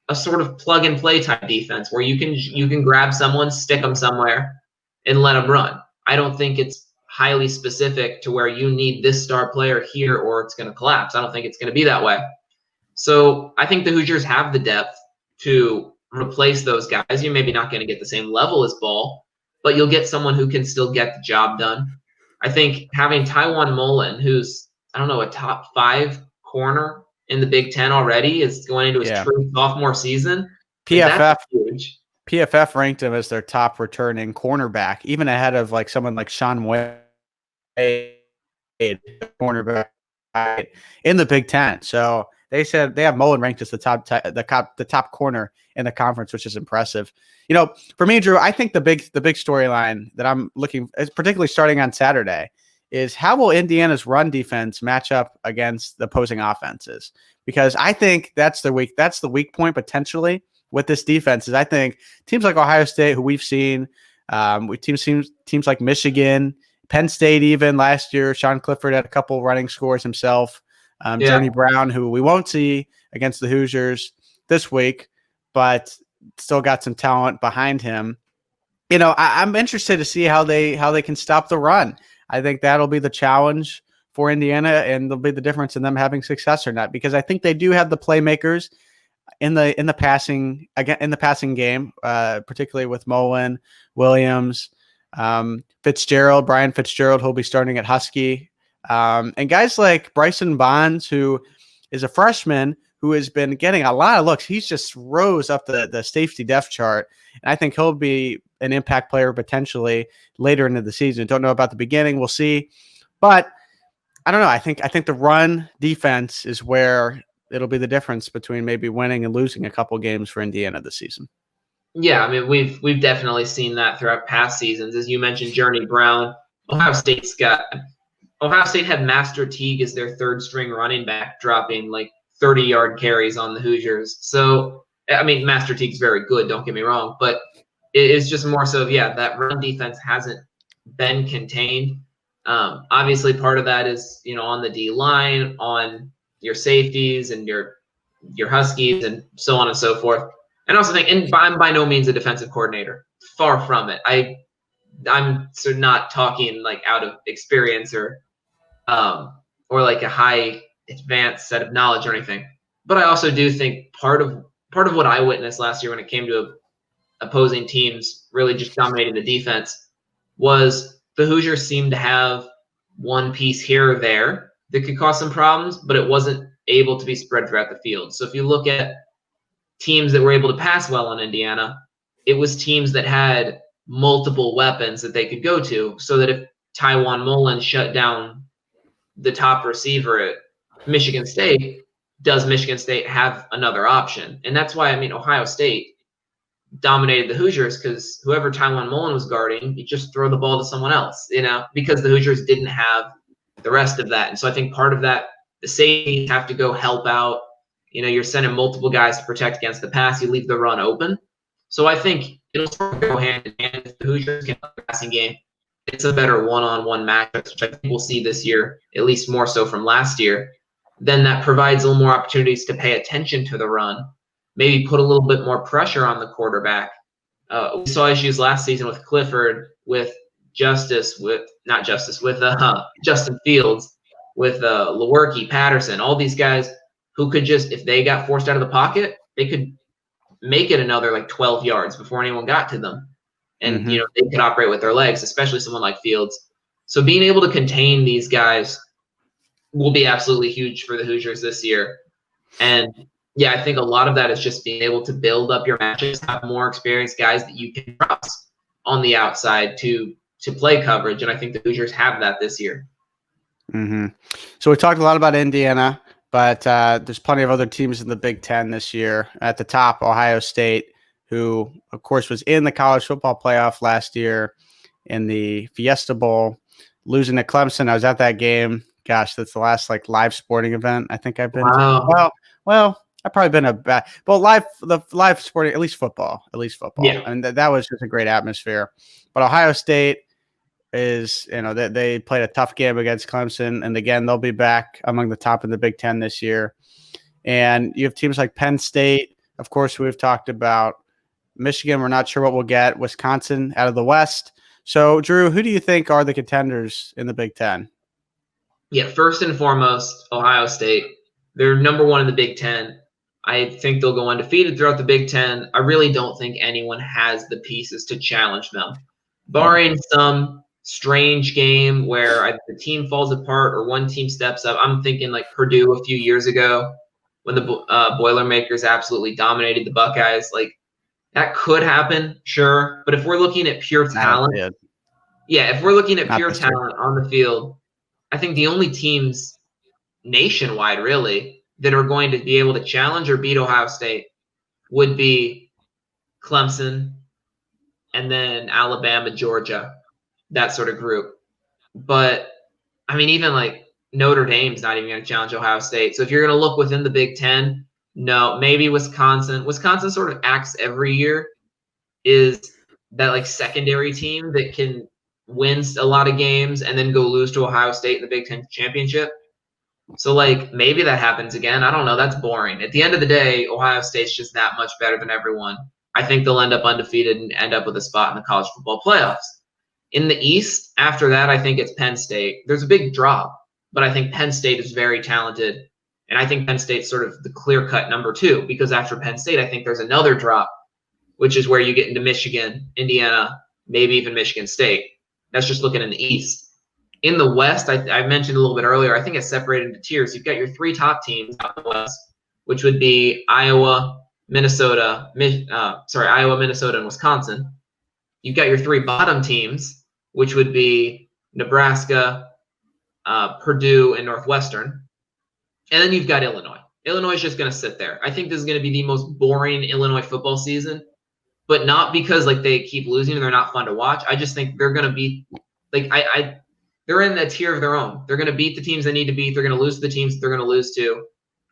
a sort of plug-and-play type defense where you can grab someone, stick them somewhere, and let them run. I don't think it's highly specific to where you need this star player here or it's going to collapse. I don't think it's going to be that way. So I think the Hoosiers have the depth to replace those guys. You're maybe not going to get the same level as Ball, but you'll get someone who can still get the job done. I think having Tywan Mullen, who's, I don't know, a top 5 corner in the Big Ten already, is going into his true sophomore season. Like, that's huge. PFF ranked him as their top returning cornerback, even ahead of like someone like Sean Wade, cornerback in the Big Ten. So they said they have Mullen ranked as the top corner in the conference, which is impressive. You know, for me, Drew, I think the big storyline that I'm looking, particularly starting on Saturday, is how will Indiana's run defense match up against the opposing offenses? Because I think that's the weak point potentially with this defense. Is I think teams like Ohio State, who we've seen, teams like Michigan, Penn State, even last year, Sean Clifford had a couple running scores himself. Journey Brown, who we won't see against the Hoosiers this week, but still got some talent behind him. You know, I'm interested to see how they can stop the run. I think that'll be the challenge for Indiana, and there'll be the difference in them having success or not, because I think they do have the playmakers in the passing game, particularly with Mullen, Williams, Brian Fitzgerald, who'll be starting at Husky, and guys like Bryson Bonds, who is a freshman who has been getting a lot of looks. He's just rose up the safety depth chart, and I think he'll be an impact player potentially later into the season. Don't know about the beginning. We'll see, but I don't know. I think the run defense is where it'll be the difference between maybe winning and losing a couple games for Indiana this season. Yeah, I mean, we've definitely seen that throughout past seasons. As you mentioned, Journey Brown, Ohio State had Master Teague as their third string running back, dropping like 30-yard carries on the Hoosiers. So, I mean, Master Teague's very good, don't get me wrong, but it's just more so, that run defense hasn't been contained. Obviously, part of that is, on the D line, on your safeties and your Huskies and so on and so forth. And I also think, and I'm by no means a defensive coordinator, far from it. I'm sort of not talking like out of experience or like a high advanced set of knowledge or anything. But I also do think part of what I witnessed last year when it came to opposing teams really just dominating the defense was the Hoosiers seemed to have one piece here or there that could cause some problems, but it wasn't able to be spread throughout the field. So if you look at teams that were able to pass well on Indiana, it was teams that had multiple weapons that they could go to, so that if Tywan Mullen shut down the top receiver at Michigan State, does Michigan State have another option? And that's why, I mean, Ohio State dominated the Hoosiers, because whoever Tywan Mullen was guarding, you just throw the ball to someone else, because the Hoosiers didn't have the rest of that. And so I think part of that, the safeties have to go help out. You're sending multiple guys to protect against the pass. You leave the run open. So I think it'll sort of go hand in hand. If the Hoosiers get the passing game, it's a better one-on-one matchup, which I think we'll see this year, at least more so from last year. Then that provides a little more opportunities to pay attention to the run, maybe put a little bit more pressure on the quarterback. We saw issues last season with Clifford, with Justin Fields, with Lewerke, Patterson, all these guys who could just, if they got forced out of the pocket, they could make it another like 12 yards before anyone got to them. And, they could operate with their legs, especially someone like Fields. So being able to contain these guys will be absolutely huge for the Hoosiers this year. And yeah, I think a lot of that is just being able to build up your matches, have more experienced guys that you can trust on the outside to play coverage. And I think the Hoosiers have that this year. So we talked a lot about Indiana, but there's plenty of other teams in the Big Ten this year. At the top, Ohio State, who, of course, was in the college football playoff last year in the Fiesta Bowl, losing to Clemson. I was at that game. Gosh, that's the last live sporting event I think I've been to. Well, I've probably been the live sporting, at least football. Yeah. And that was just a great atmosphere. But Ohio State is, they played a tough game against Clemson, and again, they'll be back among the top in the Big Ten this year. And you have teams like Penn State, of course, who we've talked about. Michigan, we're not sure what we'll get. Wisconsin out of the West. So, Drew, who do you think are the contenders in the Big Ten? Yeah, first and foremost, Ohio State. They're number one in the Big Ten. I think they'll go undefeated throughout the Big Ten. I really don't think anyone has the pieces to challenge them, barring some strange game where the team falls apart or one team steps up. I'm thinking like Purdue a few years ago when the Boilermakers absolutely dominated the Buckeyes. Like that could happen, sure. But if we're looking at pure talent, if we're looking at pure talent on the field, I think the only teams nationwide really that are going to be able to challenge or beat Ohio State would be Clemson and then Alabama, Georgia, that sort of group. But I mean, even like Notre Dame's not even going to challenge Ohio State. So if you're going to look within the Big Ten, no, maybe Wisconsin. Wisconsin sort of acts every year is that like secondary team that can win a lot of games and then go lose to Ohio State in the Big Ten championship. So like maybe that happens again. I don't know. That's boring. At the end of the day, Ohio State's just that much better than everyone. I think they'll end up undefeated and end up with a spot in the college football playoffs. In the East, after that, I think it's Penn State. There's a big drop, but I think Penn State is very talented. And I think Penn State's sort of the clear-cut number 2 because after Penn State, I think there's another drop, which is where you get into Michigan, Indiana, maybe even Michigan State. That's just looking in the East. In the West, I mentioned a little bit earlier, I think it's separated into tiers. You've got your 3 top teams out in the West, which would be Iowa, Minnesota, and Wisconsin. You've got your 3 bottom teams, which would be Nebraska, Purdue, and Northwestern. And then you've got Illinois. Illinois is just going to sit there. I think this is going to be the most boring Illinois football season, but not because like they keep losing and they're not fun to watch. I just think they're going to be like they're in a tier of their own. They're going to beat the teams they need to beat. They're going to lose to the teams they're going to lose to.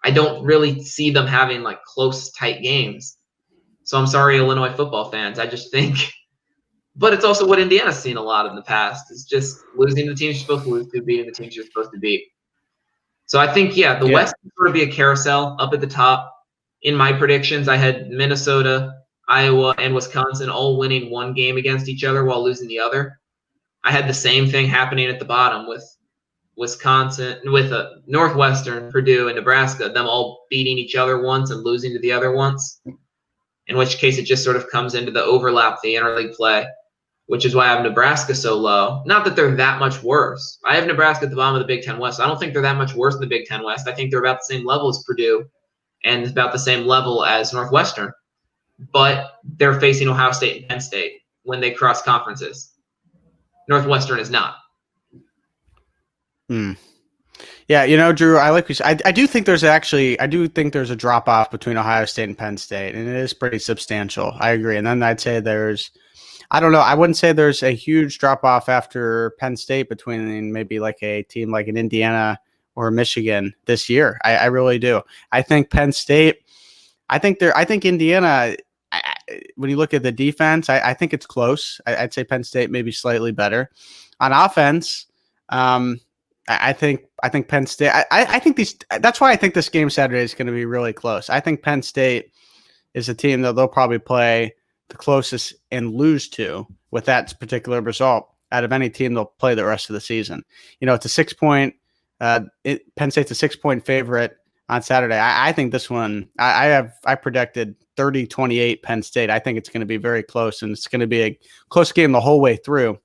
I don't really see them having like close, tight games. So I'm sorry, Illinois football fans. I just think, but it's also what Indiana's seen a lot in the past. It's just losing the teams you're supposed to lose to, beating the teams you're supposed to beat. So I think, the West could sort of be a carousel up at the top. In my predictions, I had Minnesota, Iowa, and Wisconsin all winning one game against each other while losing the other. I had the same thing happening at the bottom with Wisconsin, with Northwestern, Purdue, and Nebraska, them all beating each other once and losing to the other once, in which case it just sort of comes into the overlap, the interleague play, which is why I have Nebraska so low. Not that they're that much worse. I have Nebraska at the bottom of the Big Ten West. I don't think they're that much worse in the Big Ten West. I think they're about the same level as Purdue and about the same level as Northwestern. But they're facing Ohio State and Penn State when they cross conferences. Northwestern is not. Yeah, Drew, I like what you said. I do think there's a drop off between Ohio State and Penn State, and it is pretty substantial. I agree. And then I'd say I don't know. I wouldn't say there's a huge drop off after Penn State between maybe like a team like an Indiana or Michigan this year. I really do. I think Penn State. I think Indiana. When you look at the defense, I think it's close. I'd say Penn State maybe slightly better on offense. I think Penn State. I think these. That's why I think this game Saturday is going to be really close. I think Penn State is a team that they'll probably play the closest and lose to with that particular result out of any team they'll play the rest of the season. It's a 6-point. Penn State's a 6-point favorite on Saturday. I think this one. I predicted 30-28 Penn State. I think it's going to be very close, and it's going to be a close game the whole way through.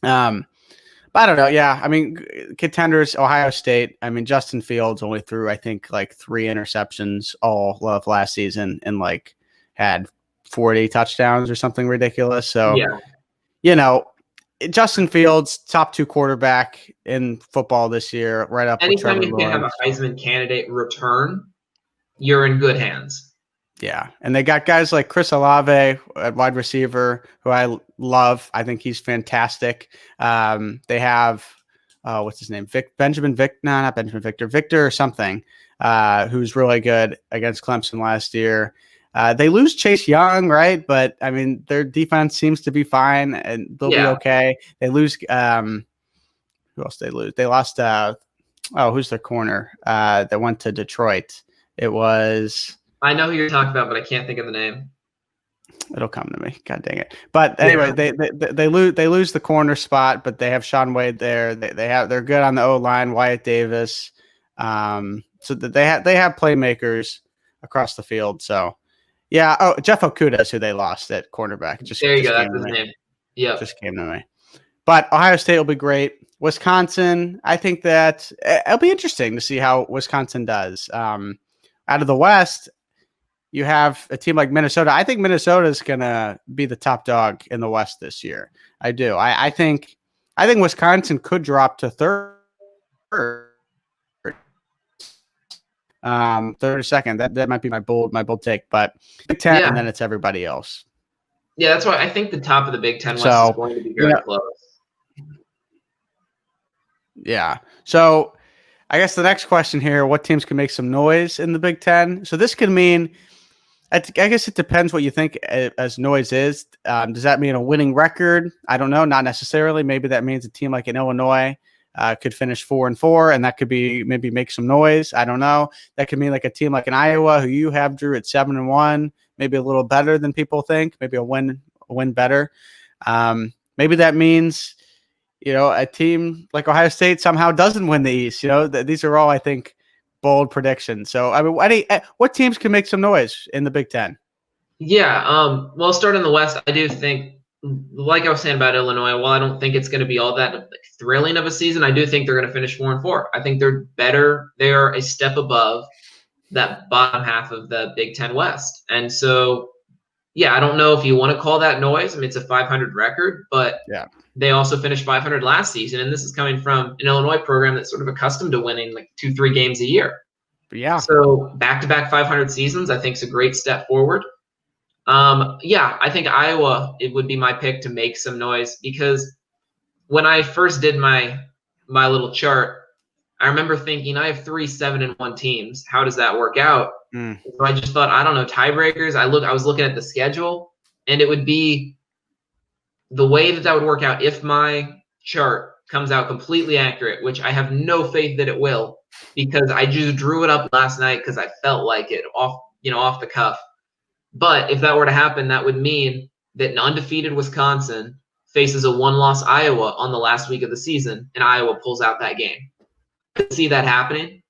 But I don't know. Yeah, I mean, contenders, Ohio State. I mean, Justin Fields only threw, I think, like 3 interceptions all of last season and like had 40 touchdowns or something ridiculous. So, Justin Fields, top 2 quarterback in football this year, right up. Anytime you can have a Heisman candidate return, you're in good hands. Yeah, and they got guys like Chris Olave at wide receiver, who I love. I think he's fantastic. They have what's his name? Victor or something, who's really good against Clemson last year. They lose Chase Young, right? But I mean, their defense seems to be fine, and they'll be okay. They lose. Who else they lose? They lost. Who's their corner that went to Detroit? It was. I know who you're talking about, but I can't think of the name. It'll come to me. God dang it! But anyway, they lose the corner spot, but they have Sean Wade there. They're good on the O line. Wyatt Davis. so that they have playmakers across the field. So yeah. Oh, Jeff Okuda is who they lost at cornerback. There you go. That's his name. Yep. Just came to me. But Ohio State will be great. Wisconsin, I think that it'll be interesting to see how Wisconsin does. Out of the West, you have a team like Minnesota. I think Minnesota is going to be the top dog in the West this year. I do. I think Wisconsin could drop to third or second. That might be my bold take, but Big Ten, and then it's everybody else. Yeah, that's why I think the top of the Big Ten West is going to be very close. Yeah. So I guess the next question here, what teams can make some noise in the Big Ten? So this could mean, I guess it depends what you think as noise is. Does that mean a winning record? I don't know. Not necessarily. Maybe that means a team like in Illinois could finish 4-4, and that could be maybe make some noise. I don't know. That could mean like a team like in Iowa, who you have, Drew, at 7-1, maybe a little better than people think, maybe a win better. Maybe that means, a team like Ohio State somehow doesn't win the East. These are all, I think, bold predictions. So, I mean, what teams can make some noise in the Big Ten? Yeah. Well, starting in the West, I do think, like I was saying about Illinois, while I don't think it's going to be all that thrilling of a season, I do think they're going to finish 4-4. I think they're better. They are a step above that bottom half of the Big Ten West. And so, yeah, I don't know if you want to call that noise. I mean, it's a 500 record, but they also finished 500 last season. And this is coming from an Illinois program that's sort of accustomed to winning like 2-3 games a year. Yeah. So back-to-back 500 seasons, I think is a great step forward. I think Iowa, it would be my pick to make some noise, because when I first did my little chart, I remember thinking I have 3 7-1 teams. How does that work out? So I just thought, I don't know, tiebreakers. I was looking at the schedule, and it would be the way that would work out if my chart comes out completely accurate, which I have no faith that it will, because I just drew it up last night because I felt like it off the cuff. But if that were to happen, that would mean that an undefeated Wisconsin faces a 1-loss Iowa on the last week of the season, and Iowa pulls out that game. I could see that happening,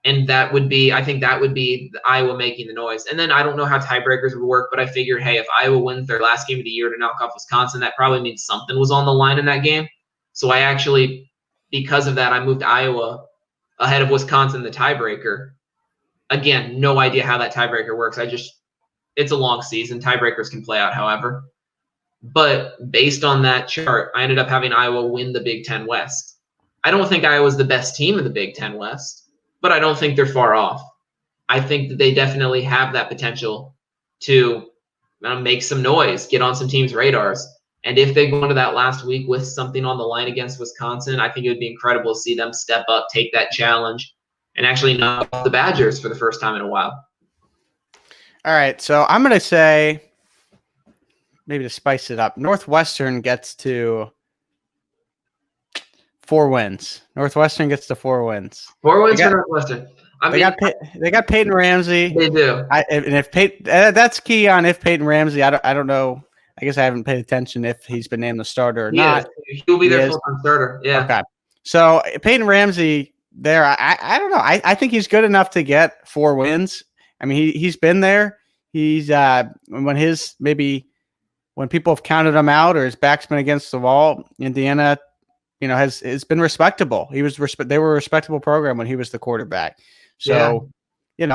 and I think that would be Iowa making the noise. And then I don't know how tiebreakers would work, but I figured, hey, if Iowa wins their last game of the year to knock off Wisconsin, that probably means something was on the line in that game. So I actually, because of that, I moved Iowa ahead of Wisconsin, the tiebreaker. Again, no idea how that tiebreaker works. It's a long season. Tiebreakers can play out however. But based on that chart, I ended up having Iowa win the Big Ten West. I don't think Iowa's the best team in the Big Ten West, but I don't think they're far off. I think that they definitely have that potential to make some noise, get on some teams' radars. And if they go into that last week with something on the line against Wisconsin, I think it would be incredible to see them step up, take that challenge, and actually knock off the Badgers for the first time in a while. All right, so I'm going to say, maybe to spice it up, Northwestern gets to 4 wins. Northwestern gets to 4 wins. 4 wins for Northwestern. They got Peyton Ramsey. They do. And if that's key on if Peyton Ramsey. I don't know. I guess I haven't paid attention if he's been named the starter or not. He'll be their full-time starter. Yeah. Okay. So Peyton Ramsey there, I don't know. I think he's good enough to get 4 wins. I mean, he's been there. He's when people have counted him out or his back's been against the wall, Indiana, has been respectable. They were a respectable program when he was the quarterback. So, I don't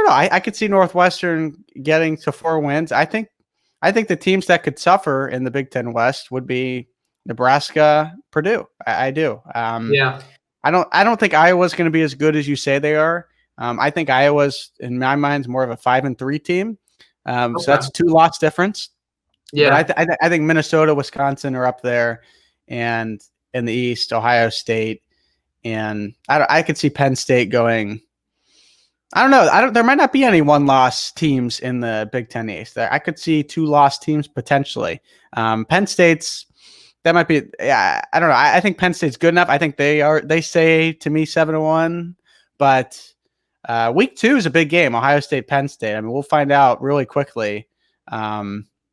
know. I could see Northwestern getting to 4 wins. I think the teams that could suffer in the Big Ten West would be Nebraska, Purdue. I do. I don't think Iowa's going to be as good as you say they are. I think Iowa's, in my mind, is more of a 5-3 team. So that's a 2-loss difference. Yeah, but I think Minnesota, Wisconsin are up there, and in the East, Ohio State, and I could see Penn State going. I don't know. There might not be any 1-loss teams in the Big Ten East. I could see 2-loss teams potentially. Penn State's. That might be. Yeah, I don't know. I think Penn State's good enough. I think they are. They say to me 7-1, but. Week 2 is a big game, Ohio State, Penn State. I mean, we'll find out really quickly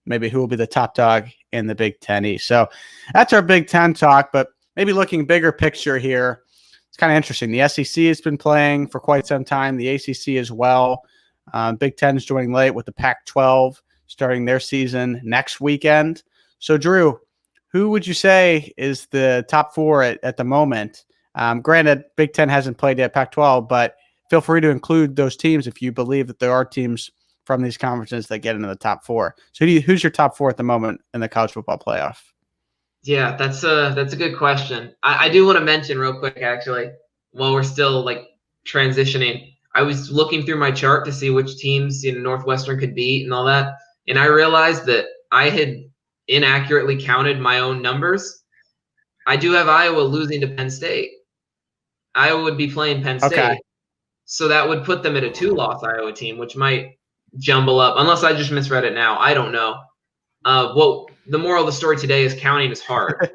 maybe who will be the top dog in the Big Ten East. So that's our Big Ten talk, but maybe looking bigger picture here. it's kind of interesting. The SEC has been playing for quite some time. The ACC as well. Big Ten is joining late with the Pac-12 starting their season next weekend. So, Drew, who would you say is the top four at the moment? Granted, Big Ten hasn't played yet Pac-12, but feel free to include those teams if you believe that there are teams from these conferences that get into the top four. So who's your top four at the moment in the college football playoff? Yeah, that's a good question. I do want to mention real quick, actually, while we're still like transitioning, I was looking through my chart to see which teams Northwestern could beat and all that, and I realized that I had inaccurately counted my own numbers. I do have Iowa losing to Penn State. Iowa would be playing Penn State. Okay. So that would put them at a 2-loss Iowa team, which might jumble up, unless I just misread it now. I don't know. Well, the moral of the story today is counting is hard.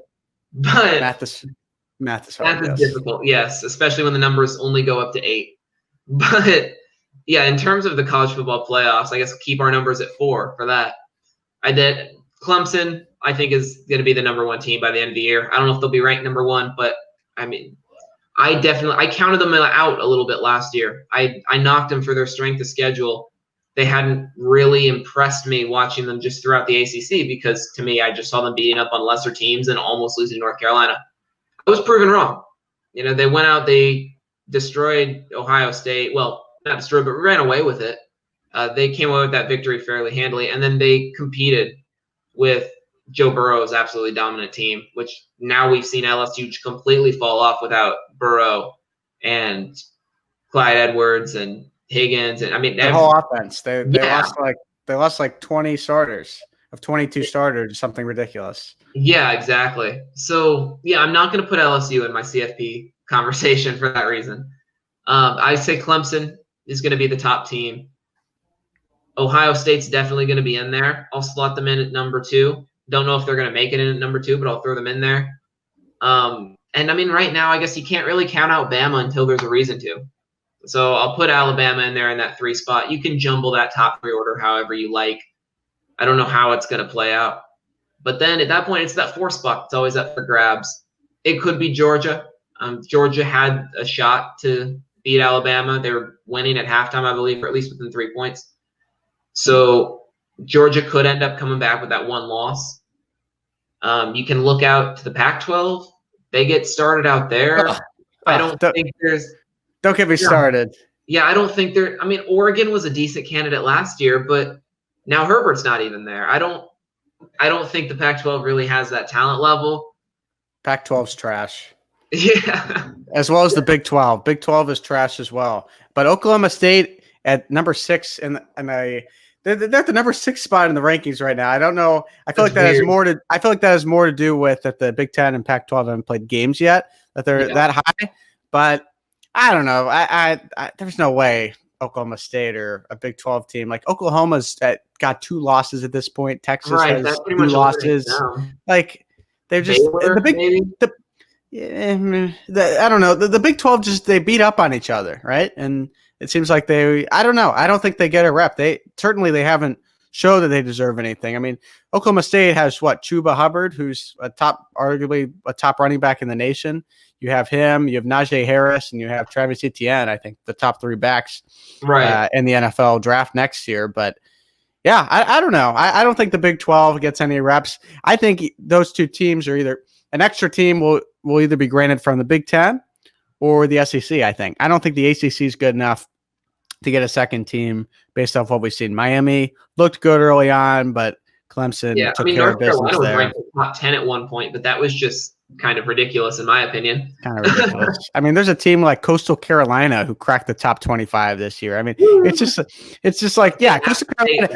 But math is hard. Math is difficult, yes, especially when the numbers only go up to 8. But yeah, in terms of the college football playoffs, I guess keep our numbers at 4 for that. I did Clemson, I think, is going to be the number 1 team by the end of the year. I don't know if they'll be ranked number 1, but I mean, I counted them out a little bit last year. I knocked them for their strength of schedule. They hadn't really impressed me watching them just throughout the ACC because, to me, I just saw them beating up on lesser teams and almost losing to North Carolina. I was proven wrong. They went out, they destroyed Ohio State. Well, not destroyed, but ran away with it. They came away with that victory fairly handily, and then they competed with Joe Burrow's absolutely dominant team, which now we've seen LSU completely fall off without Burrow and Clyde Edwards and Higgins, and I mean the whole offense. They lost like 20 starters of 22 starters, something ridiculous. Yeah, exactly. So yeah, I'm not going to put LSU in my CFP conversation for that reason. I say Clemson is going to be the top team. Ohio State's definitely going to be in there. I'll slot them in at number 2. Don't know if they're going to make it in at number 2, but I'll throw them in there. And I mean, right now, I guess you can't really count out Bama until there's a reason to. So I'll put Alabama in there in that 3 spot. You can jumble that top 3 order however you like. I don't know how it's going to play out. But then at that point, it's that 4 spot. It's always up for grabs. It could be Georgia. Georgia had a shot to beat Alabama. They were winning at halftime, I believe, or at least within 3 points. So Georgia could end up coming back with that 1 loss. You can look out to the Pac-12. They get started out there. I don't think there's – Don't get me started. Yeah, I don't think – I mean, Oregon was a decent candidate last year, but now Herbert's not even there. I don't think the Pac-12 really has that talent level. Pac-12's trash. Yeah. As well as the Big 12. Big 12 is trash as well. But Oklahoma State at number 6 they're at the number 6 spot in the rankings right now. I don't know. I feel like that has more to do with that the Big 10 and Pac-12 haven't played games yet, that they're that high. But I don't know. I there's no way Oklahoma State or a Big 12 team like Oklahoma's got 2 losses at this point. Texas has 2 losses. Like they've just I don't know. The Big 12 just they beat up on each other, right? And it seems like I don't know. I don't think they get a rep. They haven't showed that they deserve anything. I mean, Oklahoma State has Chuba Hubbard, who's arguably a top running back in the nation. You have him, you have Najee Harris, and you have Travis Etienne. I think the top 3 backs in the NFL draft next year. But yeah, I don't know. I don't think the Big 12 gets any reps. I think those 2 teams are either an extra team will either be granted from the Big 10 or the SEC. I don't think the ACC is good enough to get a second team based off what we've seen. Miami looked good early on, but Clemson took care of business there. North Carolina was ranked top 10 at one point, but that was just kind of ridiculous in my opinion. Kind of ridiculous. I mean, there's a team like Coastal Carolina who cracked the top 25 this year. I mean, it's just like, yeah, Coastal Carolina.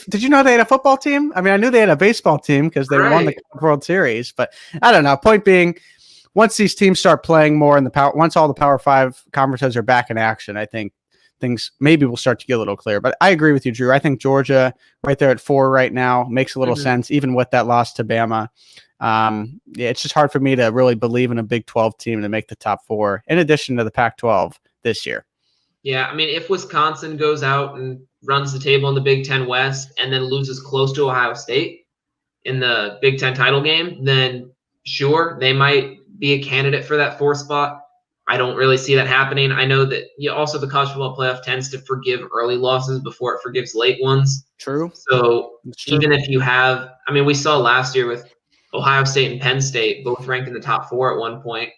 Did you know they had a football team? I mean, I knew they had a baseball team because they won the World Series, but I don't know. Point being, once these teams start playing more in once all the Power 5 conferences are back in action, I think things maybe will start to get a little clear. But I agree with you, Drew. I think Georgia right there at 4 right now makes a little sense, even with that loss to Bama. It's just hard for me to really believe in a Big 12 team to make the top 4 in addition to the Pac-12 this year. Yeah, I mean, if Wisconsin goes out and runs the table in the Big 10 West and then loses close to Ohio State in the Big 10 title game, then sure, they might be a candidate for that 4 spot. I don't really see that happening. I know that also the college football playoff tends to forgive early losses before it forgives late ones. True. So It's true. even if you have, I mean, we saw last year with Ohio State and Penn State both ranked in the top 4 at one point.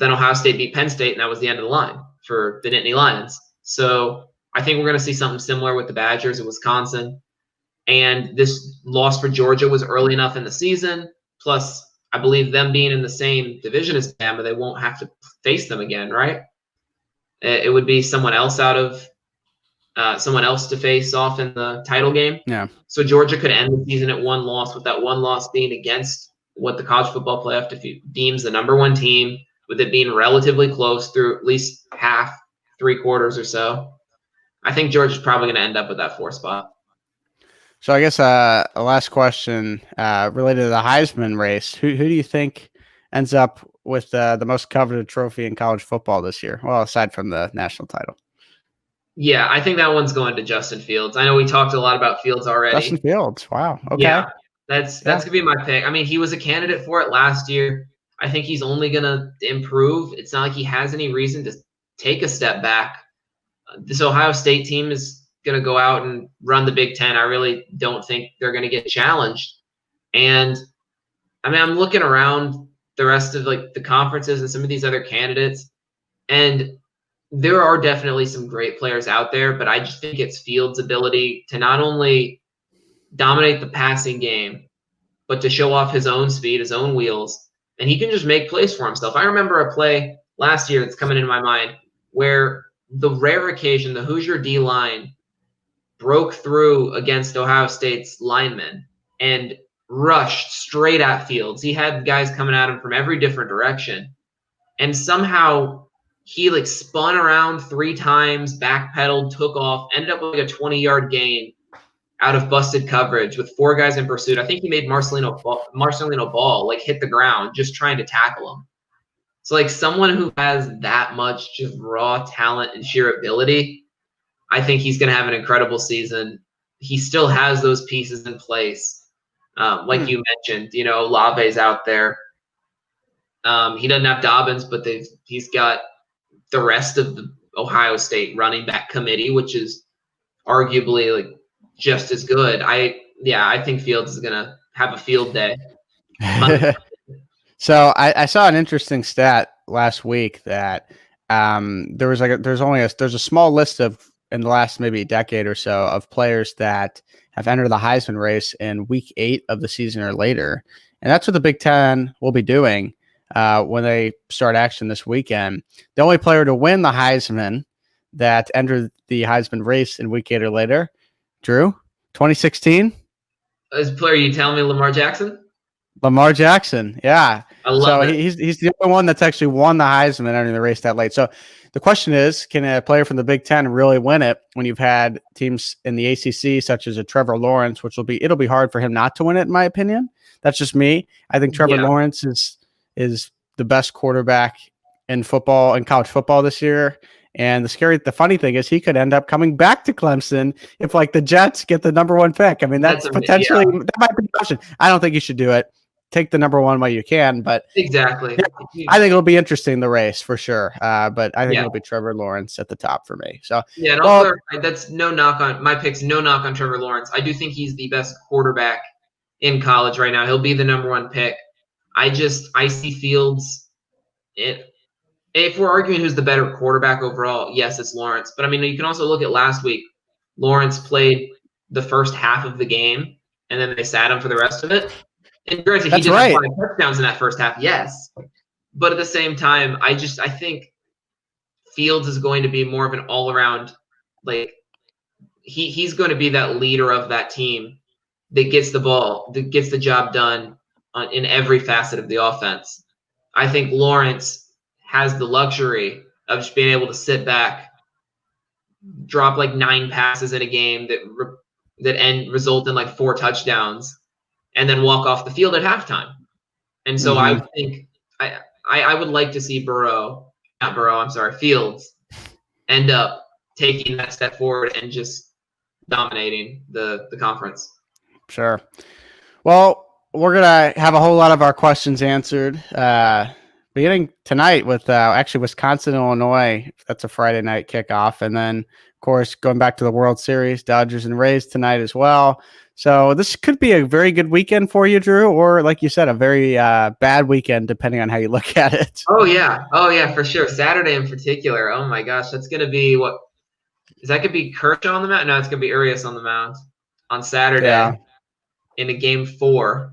Then Ohio State beat Penn State, and that was the end of the line for the Nittany Lions. So I think we're going to see something similar with the Badgers in Wisconsin. And this loss for Georgia was early enough in the season. Plus, I believe them being in the same division as Bama, they won't have to face them again, right? It would be someone else to face off in the title game. Yeah. So Georgia could end the season at 1 loss, with that 1 loss being against what the college football playoff deems the number 1 team, with it being relatively close through at least half, 3/4 or so. I think Georgia's probably going to end up with that 4 spot. So I guess a last question related to the Heisman race. Who do you think ends up with the most coveted trophy in college football this year? Well, aside from the national title. Yeah, I think that one's going to Justin Fields. I know we talked a lot about Fields already. Justin Fields. Wow. Okay. Yeah, that's going to be my pick. I mean, he was a candidate for it last year. I think he's only going to improve. It's not like he has any reason to take a step back. This Ohio State team is going to go out and run the Big Ten. I really don't think they're going to get challenged. And I mean, I'm looking around the rest of like the conferences and some of these other candidates, and there are definitely some great players out there, but I just think it's Fields' ability to not only dominate the passing game, but to show off his own speed, his own wheels, and he can just make plays for himself. I remember a play last year that's coming into my mind where the rare occasion the Hoosier D-line broke through against Ohio State's linemen and rushed straight at Fields. He had guys coming at him from every different direction, and somehow he like spun around 3 times, backpedaled, took off, ended up with like a 20-yard gain out of busted coverage with 4 guys in pursuit. I think he made Marcelino Ball like hit the ground just trying to tackle him. So like someone who has that much just raw talent and sheer ability, I think he's going to have an incredible season. He still has those pieces in place. Like you mentioned, Lave's out there. He doesn't have Dobbins, but he's got the rest of the Ohio State running back committee, which is arguably like just as good. I think Fields is going to have a field day. So I saw an interesting stat last week that there's a small list of, in the last maybe decade or so, of players that have entered the Heisman race in week 8 of the season or later. And that's what the Big Ten will be doing when they start action this weekend. The only player to win the Heisman that entered the Heisman race in week 8 or later, Drew, 2016. As a player, you telling me Lamar Jackson? Lamar Jackson, yeah. I love it. He's the only one that's actually won the Heisman entering the race that late. So the question is, can a player from the Big Ten really win it when you've had teams in the ACC such as a Trevor Lawrence, it'll be hard for him not to win it, in my opinion. That's just me. I think Trevor Lawrence is the best quarterback in football, in college football this year. And the funny thing is he could end up coming back to Clemson if like the Jets get the number 1 pick. I mean, that's potentially that might be an option. I don't think you should do it. Take the number 1 while you can, but exactly. Yeah, I think it'll be interesting, the race for sure. But I think it'll be Trevor Lawrence at the top for me. So yeah, and that's no knock on my picks. No knock on Trevor Lawrence. I do think he's the best quarterback in college right now. He'll be the number 1 pick. I see Fields. If we're arguing who's the better quarterback overall, yes, it's Lawrence. But I mean, you can also look at last week. Lawrence played the first half of the game, and then they sat him for the rest of it. And granted, he didn't have 5 touchdowns in that first half, yes. But at the same time, I think Fields is going to be more of an all-around, like he's going to be that leader of that team that gets the ball, that gets the job done in every facet of the offense. I think Lawrence has the luxury of just being able to sit back, drop like 9 passes in a game that result in like 4 touchdowns, and then walk off the field at halftime. And so I think I would like to see Fields end up taking that step forward and just dominating the conference. Sure. Well, we're going to have a whole lot of our questions answered beginning tonight with actually Wisconsin, Illinois. That's a Friday night kickoff. And then, of course, going back to the World Series, Dodgers and Rays tonight as well. So this could be a very good weekend for you, Drew, or like you said, a very bad weekend, depending on how you look at it. Oh yeah, for sure. Saturday in particular. Oh my gosh, that's gonna be what? Is that gonna be Kershaw on the mound? No, it's gonna be Urias on the mound on Saturday in a game 4,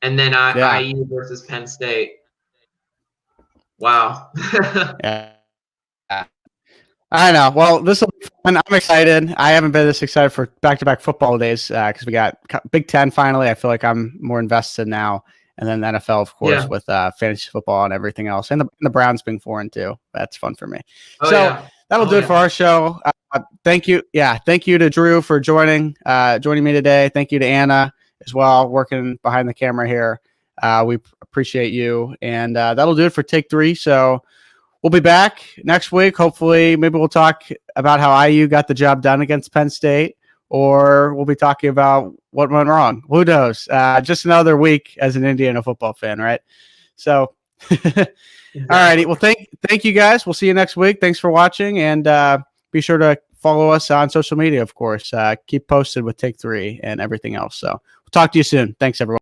and then IU versus Penn State. Wow. Yeah. I know. Well, this will be fun. I'm excited. I haven't been this excited for back-to-back football days because we got Big Ten finally. I feel like I'm more invested now. And then the NFL, of course, with fantasy football and everything else. And the Browns being foreign, too. That's fun for me. That'll do it for our show. Thank you. Yeah, thank you to Drew for joining me today. Thank you to Anna as well, working behind the camera here. We appreciate you. And that'll do it for Take 3. So we'll be back next week. Hopefully, maybe we'll talk about how IU got the job done against Penn State, or we'll be talking about what went wrong. Who knows? Just another week as an Indiana football fan, right? So, all righty. Well, thank you guys. We'll see you next week. Thanks for watching, and be sure to follow us on social media, of course. Keep posted with Take 3 and everything else. So we'll talk to you soon. Thanks, everyone.